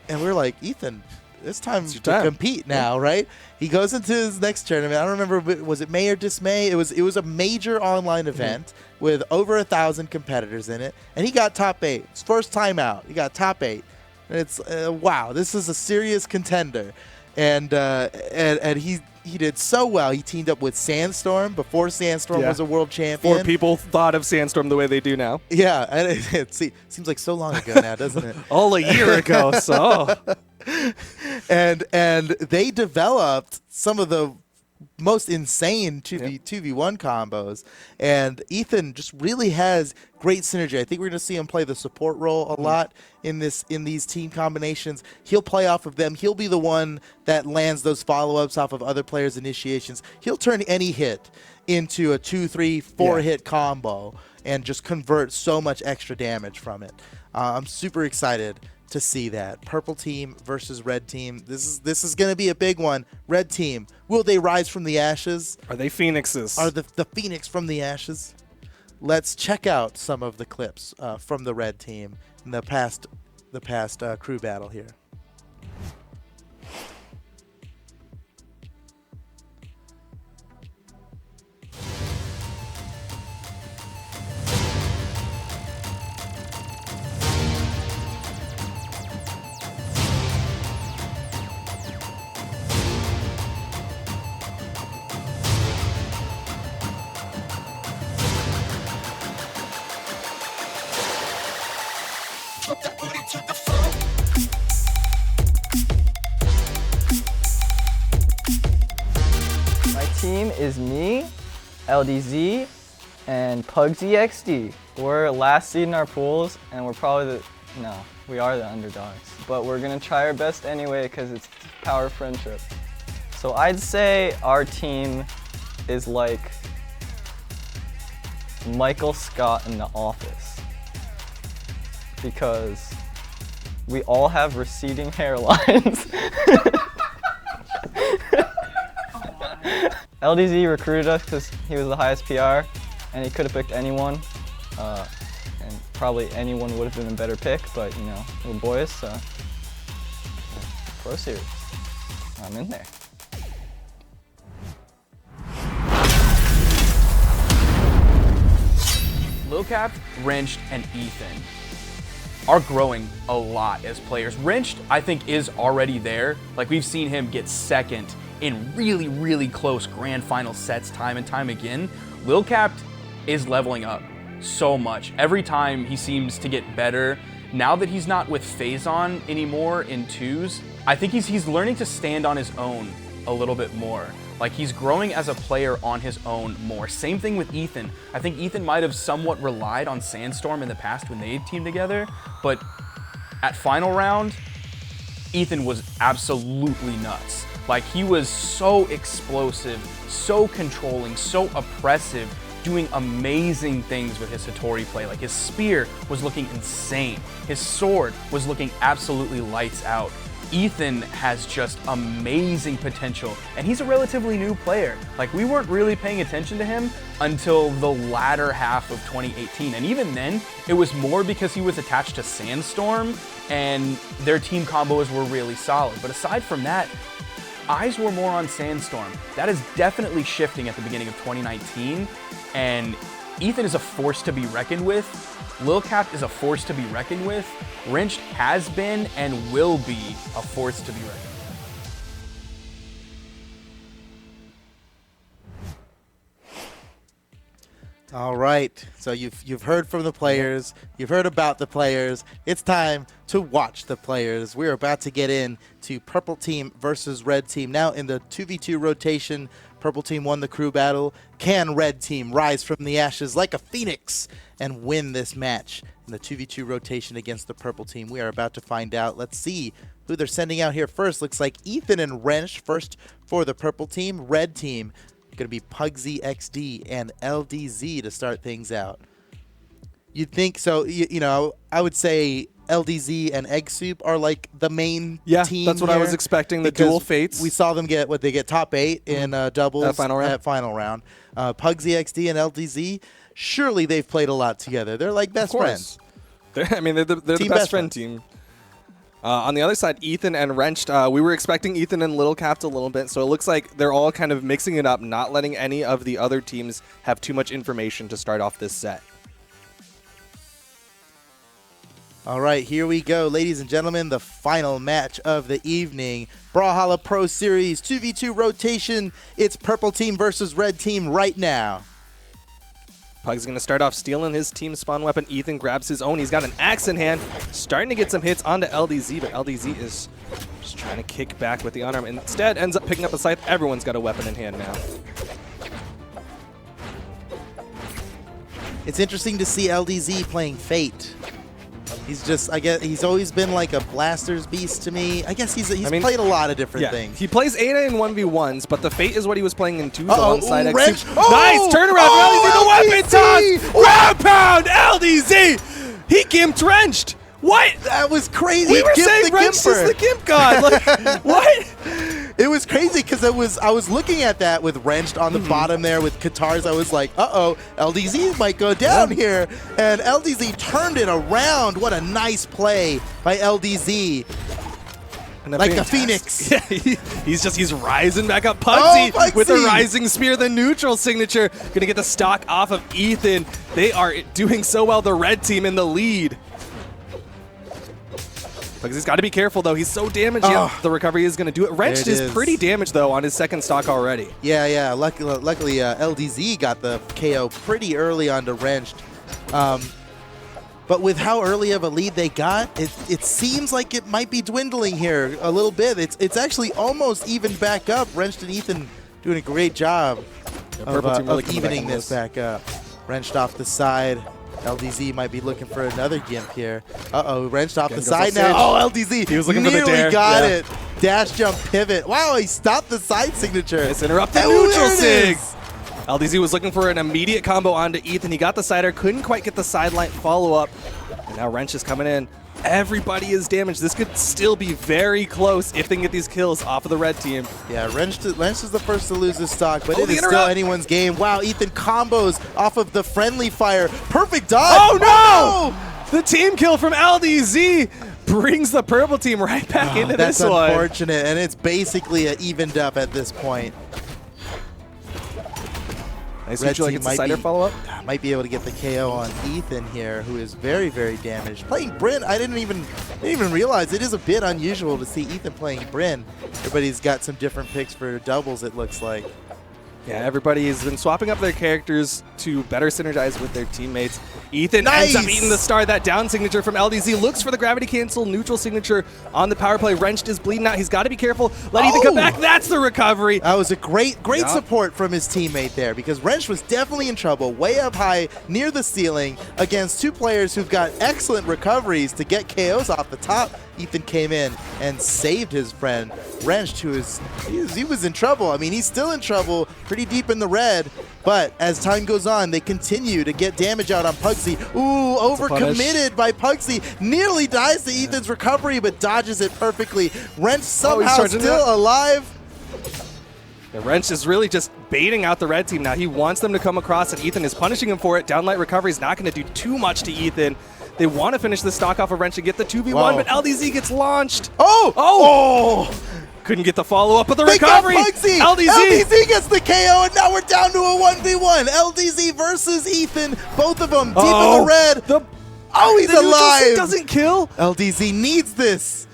we're like, Ethan, it's time to compete now, right? He goes into his next tournament. I don't remember, was it May or Dismay? It was a major online event with over 1,000 competitors in it. And he got top 8. His first time out. He got top 8. And it's, wow, this is a serious contender. And he did so well. He teamed up with Sandstorm before Sandstorm was a world champion. Before people thought of Sandstorm the way they do now. Yeah, and it seems like so long ago now, doesn't it? All a year ago, so. And they developed some of the most insane 2v1 combos. And Ethan just really has great synergy. I think we're going to see him play the support role a lot in these team combinations. He'll play off of them. He'll be the one that lands those follow-ups off of other players' initiations. He'll turn any hit into a 2, 3, 4 hit combo and just convert so much extra damage from it. I'm super excited to see that. Purple team versus red team. This is going to be a big one. Red team, will they rise from the ashes? Are they phoenixes? Are the phoenix from the ashes? Let's check out some of the clips from the red team in the past crew battle here. My team is me, LDZ, and Pugsy XD. We're last seed in our pools, and we're probably we are the underdogs. But we're gonna try our best anyway, because it's power of friendship. So I'd say our team is like Michael Scott in The Office, because we all have receding hairlines. LDZ recruited us because he was the highest PR, and he could have picked anyone, and probably anyone would have been a better pick, but you know, we're boys, so Pro Series, I'm in there. Lil Cap, Wrenched, and Ethan are growing a lot as players. Wrenched, I think, is already there. Like, we've seen him get second in really, really close grand final sets time and time again. Lil Cap is leveling up so much. Every time he seems to get better. Now that he's not with Phazon anymore in twos, I think he's learning to stand on his own a little bit more. Like, he's growing as a player on his own more. Same thing with Ethan. I think Ethan might have somewhat relied on Sandstorm in the past when they teamed together, but at final round, Ethan was absolutely nuts. Like, he was so explosive, so controlling, so oppressive, doing amazing things with his Hattori play. Like, his spear was looking insane. His sword was looking absolutely lights out. Ethan has just amazing potential, and he's a relatively new player. Like, we weren't really paying attention to him until the latter half of 2018, and even then, it was more because he was attached to Sandstorm, and their team combos were really solid. But aside from that, eyes were more on Sandstorm. That is definitely shifting at the beginning of 2019, and Ethan is a force to be reckoned with. Lil Cap is a force to be reckoned with. Wrenched has been and will be a force to be reckoned with. All right, so you've heard from the players, you've heard about the players. It's time to watch the players. We're about to get in to Purple Team versus Red Team. Now in the 2v2 rotation, Purple Team won the crew battle. Can Red Team rise from the ashes like a phoenix and win this match in the 2v2 rotation against the Purple Team? We are about to find out. Let's see who they're sending out here first. Looks like Ethan and Wrench first for the Purple Team. Red Team going to be Pugsy XD and LDZ to start things out. You'd think so, you know, I would say LDZ and Egg Soup are like the main team. That's what I was expecting, the dual fates. We saw them get they get top 8 in doubles at final round. Pugsy XD and LDZ, surely they've played a lot together. They're like best friends. They're the best friend team. On the other side, Ethan and Wrenched, we were expecting Ethan and Little Capped a little bit, so it looks like they're all kind of mixing it up, not letting any of the other teams have too much information to start off this set. All right, here we go, ladies and gentlemen, the final match of the evening. Brawlhalla Pro Series 2v2 rotation. It's Purple Team versus Red Team right now. Pug's going to start off stealing his team spawn weapon. Ethan grabs his own. He's got an axe in hand, starting to get some hits onto LDZ, but LDZ is just trying to kick back with the unarm. Instead, ends up picking up a scythe. Everyone's got a weapon in hand now. It's interesting to see LDZ playing Fate. He's just, I guess, he's always been like a Blaster's beast to me. I guess he's played a lot of different things. He plays Ada in 1v1s, but the Fate is what he was playing in 2s alongside Ooh, X. oh, nice turnaround for LDZ, the weapon toss! Ground pound, LDZ! He gimped Wrenched! What? That was crazy. We were saying Wrenched is the gimp god. Like, what? It was crazy because I was looking at that with Wrenched on the bottom there with Katars. I was like, uh-oh, LDZ might go down here. And LDZ turned it around. What a nice play by LDZ. Like a phoenix. Yeah, he's rising back up. Pugsy with a rising spear, the neutral signature. Gonna get the stock off of Ethan. They are doing so well, the red team in the lead. Pugsy's got to be careful, though. He's so damaged. Yeah, the recovery is going to do it. Wrenched is pretty damaged, though, on his second stock already. Yeah. Luckily LDZ got the KO pretty early onto Wrenched. But with how early of a lead they got, it seems like it might be dwindling here a little bit. It's actually almost evened back up. Wrenched and Ethan doing a great job of evening this back up. Wrenched off the side. LDZ might be looking for another gimp here. Uh-oh, wrenched off the side now. Oh, LDZ he was looking for the dare. got it. Dash jump pivot. Wow, he stopped the side signature. It's interrupted neutral sig. LDZ was looking for an immediate combo onto Ethan. He got the sider, couldn't quite get the sideline follow-up. And now Wrench is coming in. Everybody is damaged. This could still be very close if they can get these kills off of the red team. Yeah, Wrench is the first to lose his stock, but it is still anyone's game. Wow, Ethan combos off of the friendly fire. Perfect dodge. Oh, no! The team kill from LDZ brings the purple team right back into this one. That's unfortunate, and it's basically evened up at this point. Nice neutral against the sider follow-up. Might be able to get the KO on Ethan here, who is very, very damaged. Playing Bryn, I didn't even realize it is a bit unusual to see Ethan playing Bryn. Everybody's got some different picks for doubles, it looks like. Yeah, everybody has been swapping up their characters to better synergize with their teammates. Ethan ends up eating the star. That down signature from LDZ looks for the gravity cancel neutral signature on the power play. Wrenched is bleeding out. He's got to be careful. Let Ethan come back. That's the recovery. That was a great support from his teammate there, because Wrench was definitely in trouble, way up high near the ceiling against two players who've got excellent recoveries to get KOs off the top. Ethan came in and saved his friend. Wrench, he was in trouble. I mean, he's still in trouble, pretty deep in the red. But as time goes on, they continue to get damage out on Pugsy. Ooh, overcommitted by Pugsy. Nearly dies to Ethan's recovery, but dodges it perfectly. Wrench somehow still alive. The Wrench is really just baiting out the red team now. He wants them to come across, and Ethan is punishing him for it. Downlight recovery is not going to do too much to Ethan. They want to finish the stock off of Wrench and get the 2v1, but LDZ gets launched. Oh! Couldn't get the follow-up of the recovery. LDZ gets the KO, and now we're down to a 1v1. LDZ versus Ethan. Both of them deep in the red. He's alive. Doesn't kill. LDZ needs this.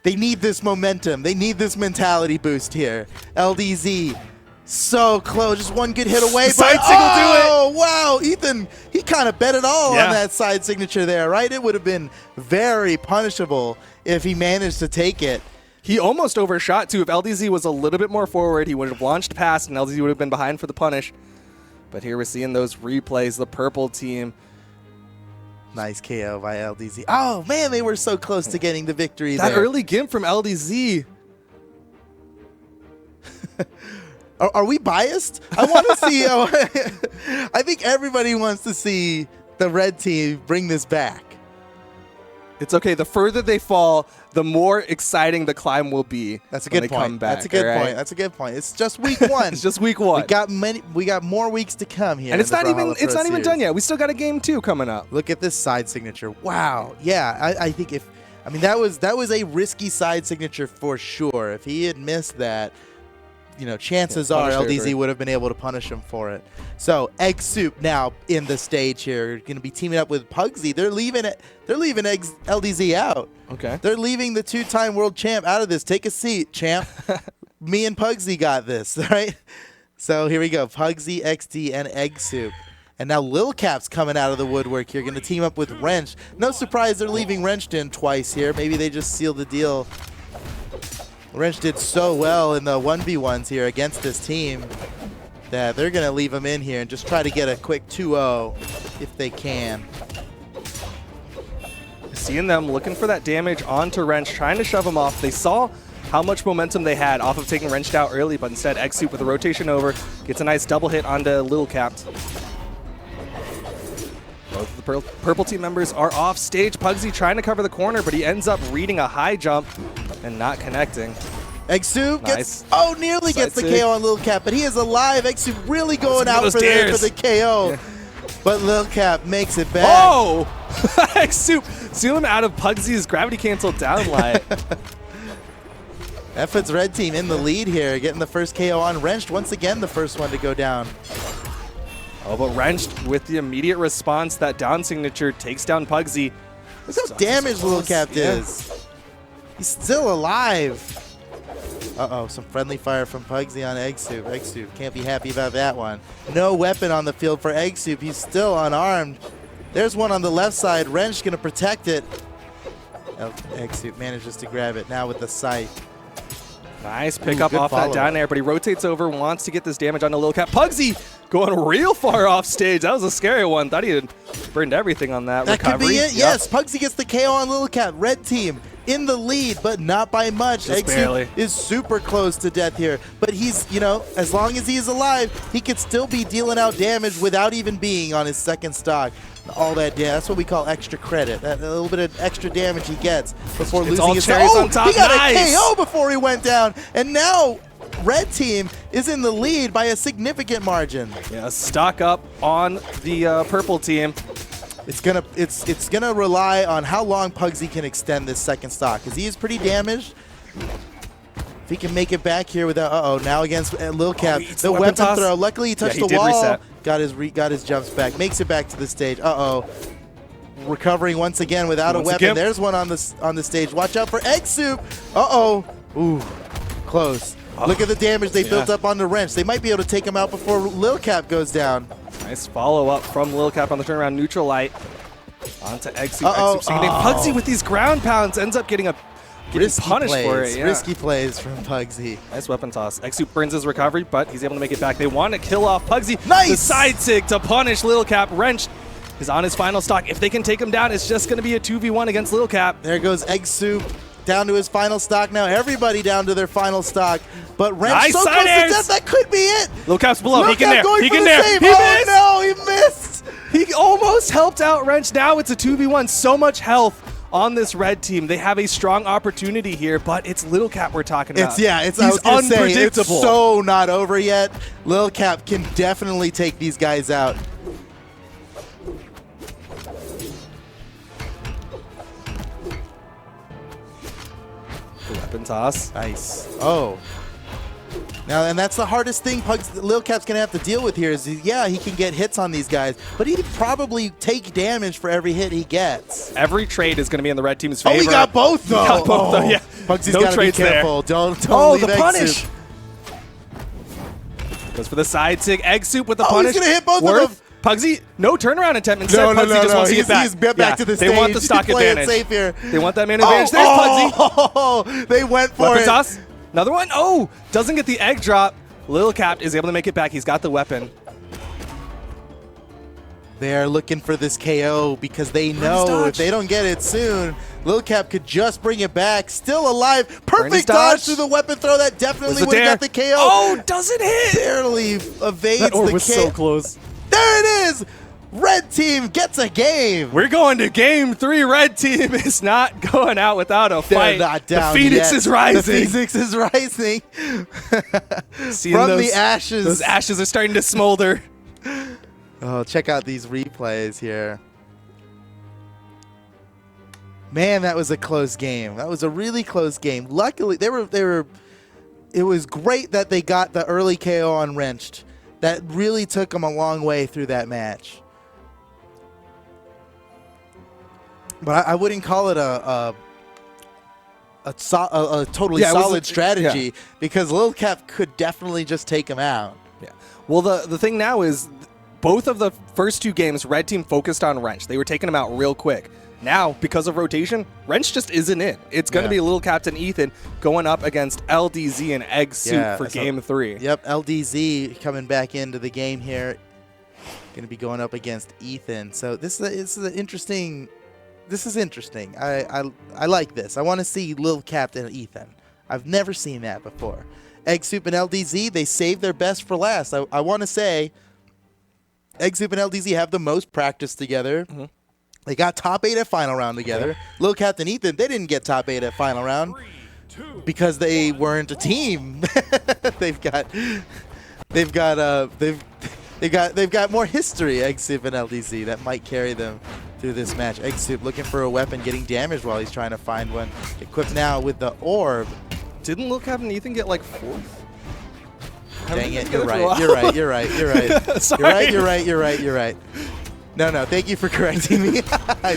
They need this momentum. They need this mentality boost here. LDZ. So close, just one good hit away. Side signal do it. Oh, wow. Ethan, he kind of bet it all on that side signature there, right? It would have been very punishable if he managed to take it. He almost overshot, too. If LDZ was a little bit more forward, he would have launched past, and LDZ would have been behind for the punish. But here we're seeing those replays, the purple team. Nice KO by LDZ. Oh, man, they were so close to getting the victory there. That early gimp from LDZ. Are we biased? I want to see. I think everybody wants to see the red team bring this back. It's okay. The further they fall, the more exciting the climb will be. That's a good point. That's a good point. That's a good point. It's just week one. It's just week one. We got more weeks to come here. And it's not even done yet. We still got a game 2 coming up. Look at this side signature. Wow. Yeah, I think that was a risky side signature for sure. If he had missed that, chances are LDZ would have been able to punish him for it. So Egg Soup now in the stage here, going to be teaming up with Pugsy. They're leaving LDZ out. Okay. They're leaving the 2-time world champ out of this. Take a seat, champ. Me and Pugsy got this, right? So here we go. Pugsy, XD, and Egg Soup. And now Lil Cap's coming out of the woodwork here, going to team up with Wrench. No surprise they're leaving Wrench in twice here. Maybe they just sealed the deal. Wrench did so well in the 1v1s here against this team that they're going to leave him in here and just try to get a quick 2-0 if they can. Seeing them looking for that damage onto Wrench, trying to shove him off. They saw how much momentum they had off of taking Wrenched out early, but instead Egg Soup with a rotation over gets a nice double hit onto Lil Cap. Both of the purple team members are off stage. Pugsy trying to cover the corner, but he ends up reading a high jump and not connecting. Egg Soup nearly gets the KO on Lil Cap, but he is alive. Egg Soup really going out for the KO. Yeah. But Lil Cap makes it back. Oh! Egg Soup seal him out of Pugsy's gravity cancel downlight. That puts red team in the lead here, getting the first KO on Wrenched. Once again, the first one to go down. Oh, but Wrenched with the immediate response, that down signature takes down Pugsy. Look how damaged Lil Cap is. He's still alive. Uh-oh, some friendly fire from Pugsy on Egg Soup. Egg Soup can't be happy about that one. No weapon on the field for Egg Soup. He's still unarmed. There's one on the left side. Wrench going to protect it. Exup manages to grab it now with the sight. Nice pickup good off that follow-up. down air, but he rotates over, wants to get this damage onto Lil Cap. Pugsy going real far off stage. That was a scary one. Thought he had burned everything on that That recovery. could be it. Yep. Yes, Pugsy gets the KO on Lil Cap. Red team in the lead, but not by much. Just barely. Exup is super close to death here, but he's, you know, as long as he's alive, he could still be dealing out damage without even being on his second stock. All that, yeah, that's what we call extra credit. That a little bit of extra damage he gets before It's losing all his cherries Oh, on top. he got Nice. a KO before he went down, and now Red team is in the lead by a significant margin. Yeah, stock up on the purple team. It's gonna rely on how long Pugsy can extend this second stock, because he is pretty damaged. If he can make it back here without, now against Lil Cap, he eats the the weapon weapon toss. throw. Luckily he touched he the did wall. reset. Got his jumps back, makes it back to the stage. Recovering once again without a Once weapon. again. There's one on the stage. Watch out for Exup. Ooh, close. Look at the damage they built up on the wrench. They might be able to take him out before Lil Cap goes down. Nice follow-up from Lil Cap on the turnaround neutral light. Onto Exup. Uh-oh. Exup's getting Pugsy with these ground pounds. Ends up getting Risky punished plays. for it. Yeah. Risky plays from Pugsy. Nice weapon toss. Exup burns his recovery, but he's able to make it back. They want to kill off Pugsy. Nice! The side sig to punish Lil Cap. Wrench is on his final stock. If they can take him down, it's just going to be a 2v1 against Lil Cap. There goes Exup down to his final stock now. Everybody down to their final stock. But Wrench Nice so side close airs. to death, that could be it. Lil Cap's below. Lil He can Cap dare. going He for can the dare. save. He missed. Oh no, he missed. He almost helped out Wrench. Now it's a 2v1. So much health on this red team. They have a strong opportunity here, but it's Lil Cap we're talking about. He's He's unpredictable. It's so not over yet. Lil Cap can definitely take these guys out. Weapon toss. Nice. Oh. Now, and that's the hardest thing Lil Cap's going to have to deal with here is, he can get hits on these guys, but he'd probably take damage for every hit he gets. Every trade is going to be in the red team's favor. Oh, he got both, though. He got both, though, yeah. Pugsy's No got to be trades there. careful. Don't Oh, leave the Exup. punish. Goes for the side sig. Exup with the Oh, punish. he's going to hit both Worth. of them. Pugsy, no turnaround attempt. Instead, No, Pugsy just wants to get back. He's back to the stage. They want the stock Play advantage. it safe here. They want that man advantage. There's Pugsy. Oh, they went for Weapon it. toss. Another one. Oh, doesn't get the egg drop. Lil Cap is able to make it back. He's got the weapon. They're looking for this KO because they know dodge. if they don't get it soon, Lil Cap could just bring it back. Still alive. his Perfect dodge. dodge through the weapon throw. That definitely Was the would have dare. got the KO. Oh, doesn't hit. Barely evades That orb the was KO. so close. There it is. Red team gets a game. We're going to game 3. Red team is not going out without a They're fight. not down The Phoenix yet. is rising. The Phoenix is rising. Seeing From those- the ashes. Those ashes are starting to smolder. Oh, check out these replays here. Man, that was a close game. That was a really close game. Luckily, they were. It was great that they got the early KO on Wrenched. That really took them a long way through that match. But I wouldn't call it a totally Yeah, it was solid a- strategy yeah. because Lil Cap could definitely just take him out. Yeah. Well, the thing now is both of the first 2 games, Red Team focused on Wrench. They were taking him out real quick. Now, because of rotation, Wrench just isn't in. It's going to be Little Captain Ethan going up against LDZ and Exup for game 3. Yep, LDZ coming back into the game here. Going to be going up against Ethan. So this is an interesting. This is interesting. I like this. I want to see Lil Captain Ethan. I've never seen that before. Exup and LDZ, they saved their best for last. I want to say Exup and LDZ have the most practice together. Mm-hmm. They got top 8 at final round together. Lil Captain Ethan, they didn't get top 8 at final round because they weren't a team. they've got more history, Exup and LDZ, that might carry them through this match. Exup looking for a weapon, getting damaged while he's trying to find one. Equipped now with the orb. Didn't Little Captain Ethan get like 4th? Dang it, been you're together for a right. while. You're right. Sorry. You're right. No. Thank you for correcting me. I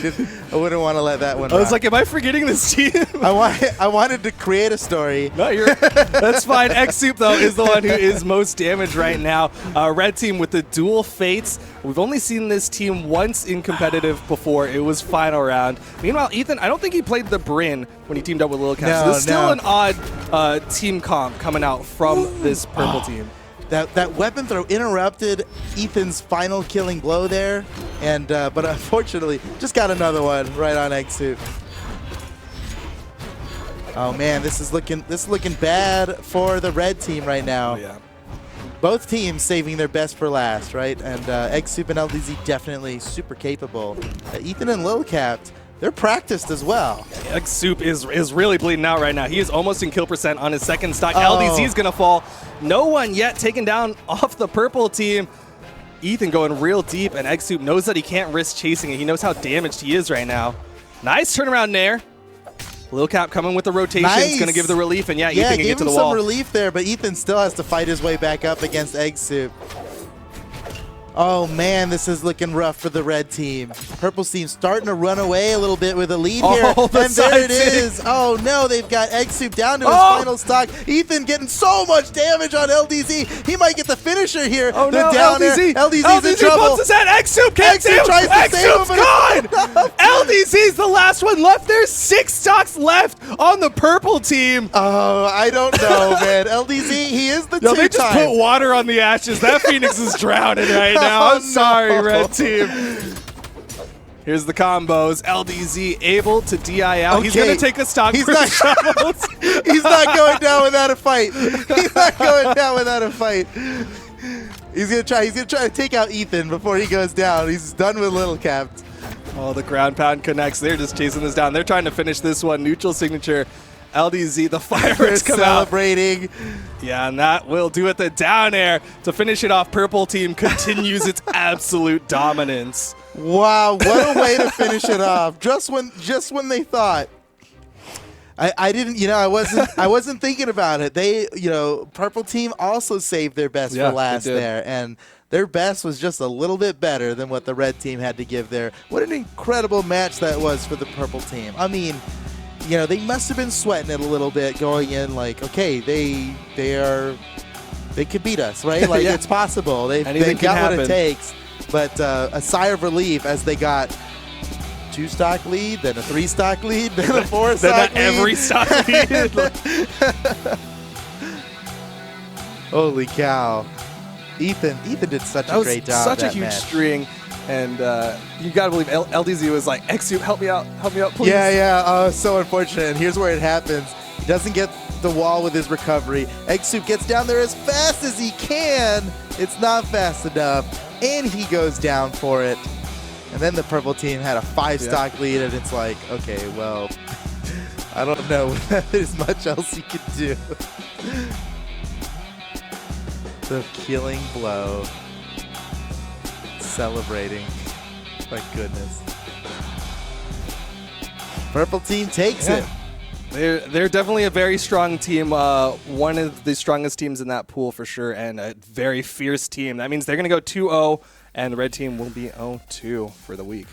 wouldn't want to let that one. I was rock. like, am I forgetting this team? I wanted to create a story. No, that's fine. X-Soup, though, is the one who is most damaged right now. Red team with the dual fates. We've only seen this team once in competitive before. It was final round. Meanwhile, Ethan, I don't think he played the Bryn when he teamed up with Lil Cap. No, so this is still no. an odd team comp coming out from this purple team. That weapon throw interrupted Ethan's final killing blow there, and but unfortunately, just got another one right on X-Soup. Oh man, this is looking bad for the red team right now. Oh, yeah. Both teams saving their best for last, right? And X-Soup and LDZ definitely super capable. Ethan and Lil Cap, they're practiced as well. X-Soup is really bleeding out right now. He is almost in kill percent on his second stock. Oh. LDZ is going to fall. No one yet taken down off the purple team. Ethan going real deep, and X-Soup knows that he can't risk chasing it. He knows how damaged he is right now. Nice turnaround there. Lil Cap coming with the rotation. Nice. It's going to give the relief, and yeah, Ethan can gave get to him the some wall. relief there, but Ethan still has to fight his way back up against X-Soup. Oh man, this is looking rough for the red team. Purple team starting to run away a little bit with a lead here. Oh, the And there it side is. Oh no, they've got X-Soup down to his Oh. final stock. Ethan getting so much damage on LDZ. He might get the finisher here. Oh The no, down air. LDZ! LDZ's in trouble. bumps his head. X-Soup can't X-Soup save him. tries to save him, X-Soup's but gone. LDZ's the last one left. There's 6 stocks left on the purple team. Oh, I don't know, man. LDZ, he is the No, they just two-time. put water on the ashes. That Phoenix is drowning right now. Oh, I'm sorry, no. red team. Here's the combos. LDZ able to DI out. He's Okay. going to take a stock He's for not- shovels. He's not going down without a fight. He's not going down without a fight. He's gonna try to take out Ethan before he goes down. He's done with Lil Cap. Oh, the ground pound connects. They're just chasing this down. They're trying to finish this one. Neutral signature. LDZ, the They're fireworks come out. celebrating. Yeah, and that will do it. The down air to finish it off. Purple team continues its absolute dominance. Wow, what a way to finish it off. Just when they thought. I didn't, I wasn't thinking about it. They, Purple team also saved their best Yeah, for last they did. there, and their best was just a little bit better than what the red team had to give there. What an incredible match that was for the purple team. I mean, they must have been sweating it a little bit going in, like, okay, they could beat us, right? Like, Yeah. it's possible. They've Anything got can what it happen. takes. But a sigh of relief as they got 2-stock lead, then a 3-stock lead, then a 4-stock Then not lead. every stock lead. Holy cow. Ethan did such That a was great job such a that huge match. string. And you got to believe LDZ was like, X-Soup, help me out, please. Yeah, so unfortunate. And here's where it happens. He doesn't get the wall with his recovery. X-Soup gets down there as fast as he can. It's not fast enough. And he goes down for it. And then the purple team had a 5-stock lead, and it's like, okay, well, I don't know if there's much else you can do. The killing blow. Celebrating. My goodness. Purple team takes it. They're definitely a very strong team. One of the strongest teams in that pool for sure, and a very fierce team. That means they're going to go 2-0, and the red team will be 0-2 for the week.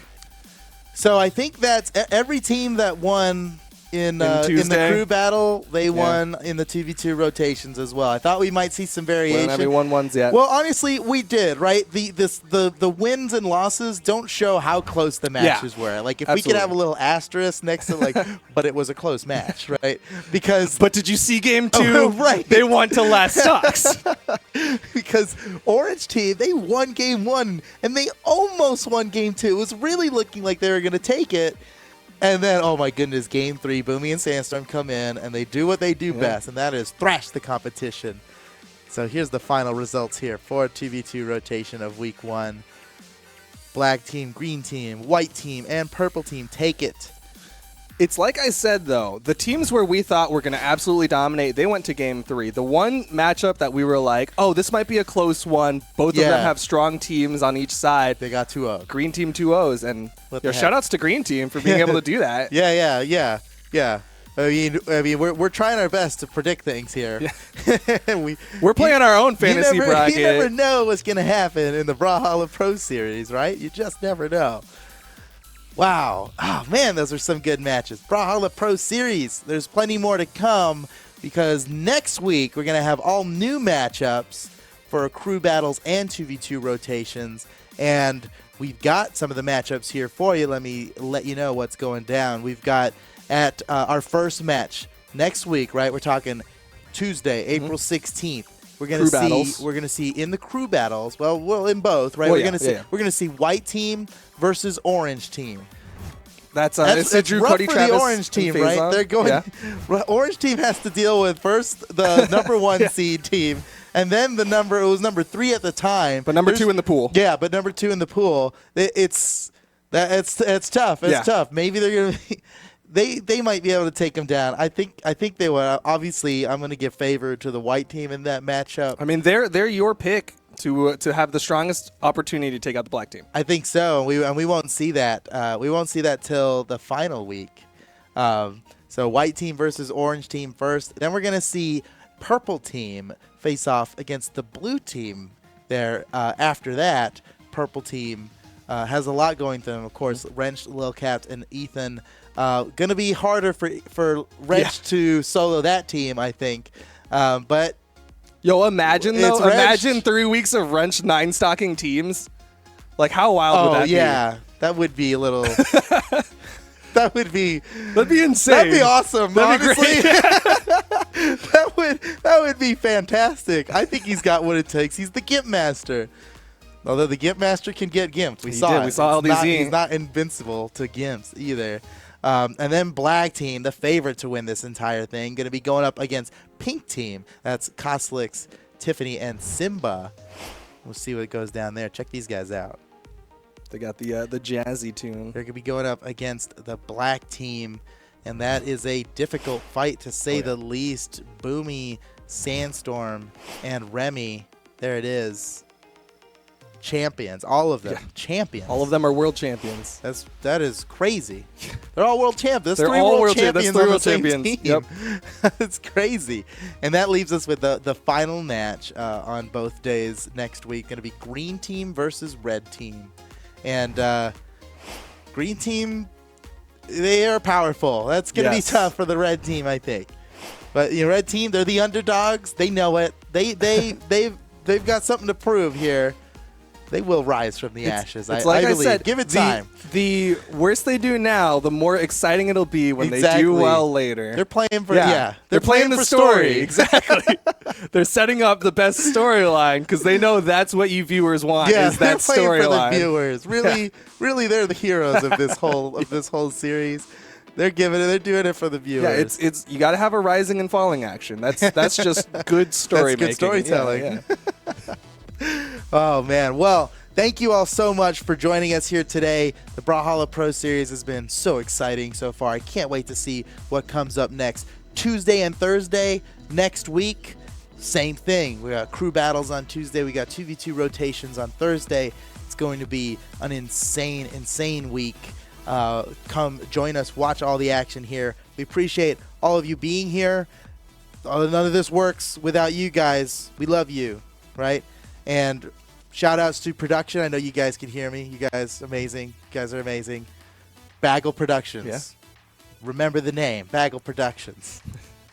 So I think that's every team that won in the Tuesday. crew battle, they won in the 2v2 rotations as well. I thought we might see some variation. We haven't won ones yet. Well, honestly, we did, right? The wins and losses don't show how close the matches were. Like, if we could Absolutely. have a little asterisk next to, like, but it was a close match, right? Because But did you see game 2? Oh, right. They won to last stocks. because Orange team, they won game 1 and they almost won game 2. It was really looking like they were going to take it. And then, oh my goodness, game 3, Boomy and Sandstorm come in and they do what they do best, and that is thrash the competition. So here's the final results here for 2v2 rotation of week 1. Black team, green team, white team, and purple team take it. It's like I said, though, the teams where we thought were going to absolutely dominate, they went to game 3. The one matchup that we were like, oh, this might be a close one. Both of them have strong teams on each side. They got 2-0. Green team 2-0s, and What the heck? shout outs to green team for being able to do that. Yeah. I mean, we're trying our best to predict things here. Yeah. We're playing our own fantasy bracket. You never know what's going to happen in the Brawlhalla Pro Series, right? You just never know. Wow. Oh, man, those are some good matches. Brawlhalla Pro Series. There's plenty more to come because next week we're going to have all new matchups for crew battles and 2v2 rotations. And we've got some of the matchups here for you. Let me let you know what's going down. We've got at our first match next week, right? We're talking Tuesday, April 16th. We're gonna see in the crew battles. Well, in both, right? We're gonna see white team versus orange team. That's it's Drew, rough Cody, for Travis, the orange team, right? They're going. Yeah. Orange team has to deal with first the number 1 seed team, and then it was number 3 at the time, but number 2 in the pool. Yeah, but number 2 in the pool. It's tough. It's tough. Maybe they're gonna. They might be able to take them down. I think they will. Obviously, I'm going to give favor to the white team in that matchup. I mean, they're your pick to have the strongest opportunity to take out the black team. I think so. And we won't see that. We won't see that till the final week. So white team versus orange team first. Then we're going to see purple team face off against the blue team there. After that, purple team has a lot going to them. Of course, Wrench, Lil Capped, and Ethan. Going to be harder for Wrench to solo that team, I think. But imagine though. Imagine 3 weeks of Wrench 9-stocking teams. Like how wild would that be? Yeah, that would be a little. That'd be insane. That'd be awesome. That'd honestly. Be great. that would be fantastic. I think he's got what it takes. He's the Gimp Master. Although the Gimp Master can get Gimps. We saw LDZ. He's not invincible to Gimps either. And then black team, the favorite to win this entire thing, going to be going up against pink team. That's Koslix, Tiffany, and Simba. We'll see what goes down there. Check these guys out. They got the jazzy tune. They're going to be going up against the black team, and that is a difficult fight to say the least. Boomy, Sandstorm, and Remy. There it is. Champions, all of them, champions. All of them are world champions. That is crazy. They're all world champions. They're all world champions on the same team. Yep. It's crazy. And that leaves us with the final match on both days next week. Going to be green team versus red team, and green team, they are powerful. That's going to be tough for the red team, I think. But red team, they're the underdogs. They know it. They've got something to prove here. They will rise from the ashes. It's like I believe. said, give it time. The worse they do now, the more exciting it'll be when they do well later. They're playing for They're playing the story. Exactly. They're setting up the best storyline because they know that's what you viewers want. Is that storyline? They're playing for the viewers. Really, they're the heroes of this whole series. They're doing it for the viewers. Yeah, it's you got to have a rising and falling action. That's just good story making. Good storytelling. Yeah. Oh, man. Well, thank you all so much for joining us here today. The Brawlhalla Pro Series has been so exciting so far. I can't wait to see what comes up next. Tuesday and Thursday next week, same thing. We got crew battles on Tuesday. We got 2v2 rotations on Thursday. It's going to be an insane week. Come join us. Watch all the action here. We appreciate all of you being here. None of this works without you guys. We love you, right? And shout outs to production. I know you guys can hear me. You guys amazing. You guys are amazing. Bagel Productions. Yeah. Remember the name, Bagel Productions.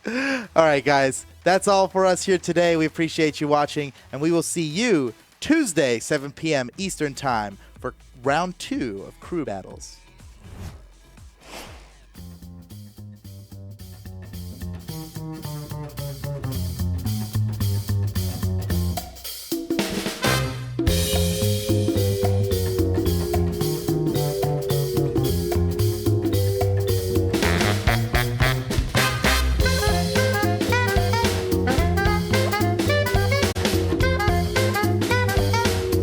All right, guys. That's all for us here today. We appreciate you watching, and we will see you Tuesday, 7 p.m. Eastern Time for round 2 of Crew Battles.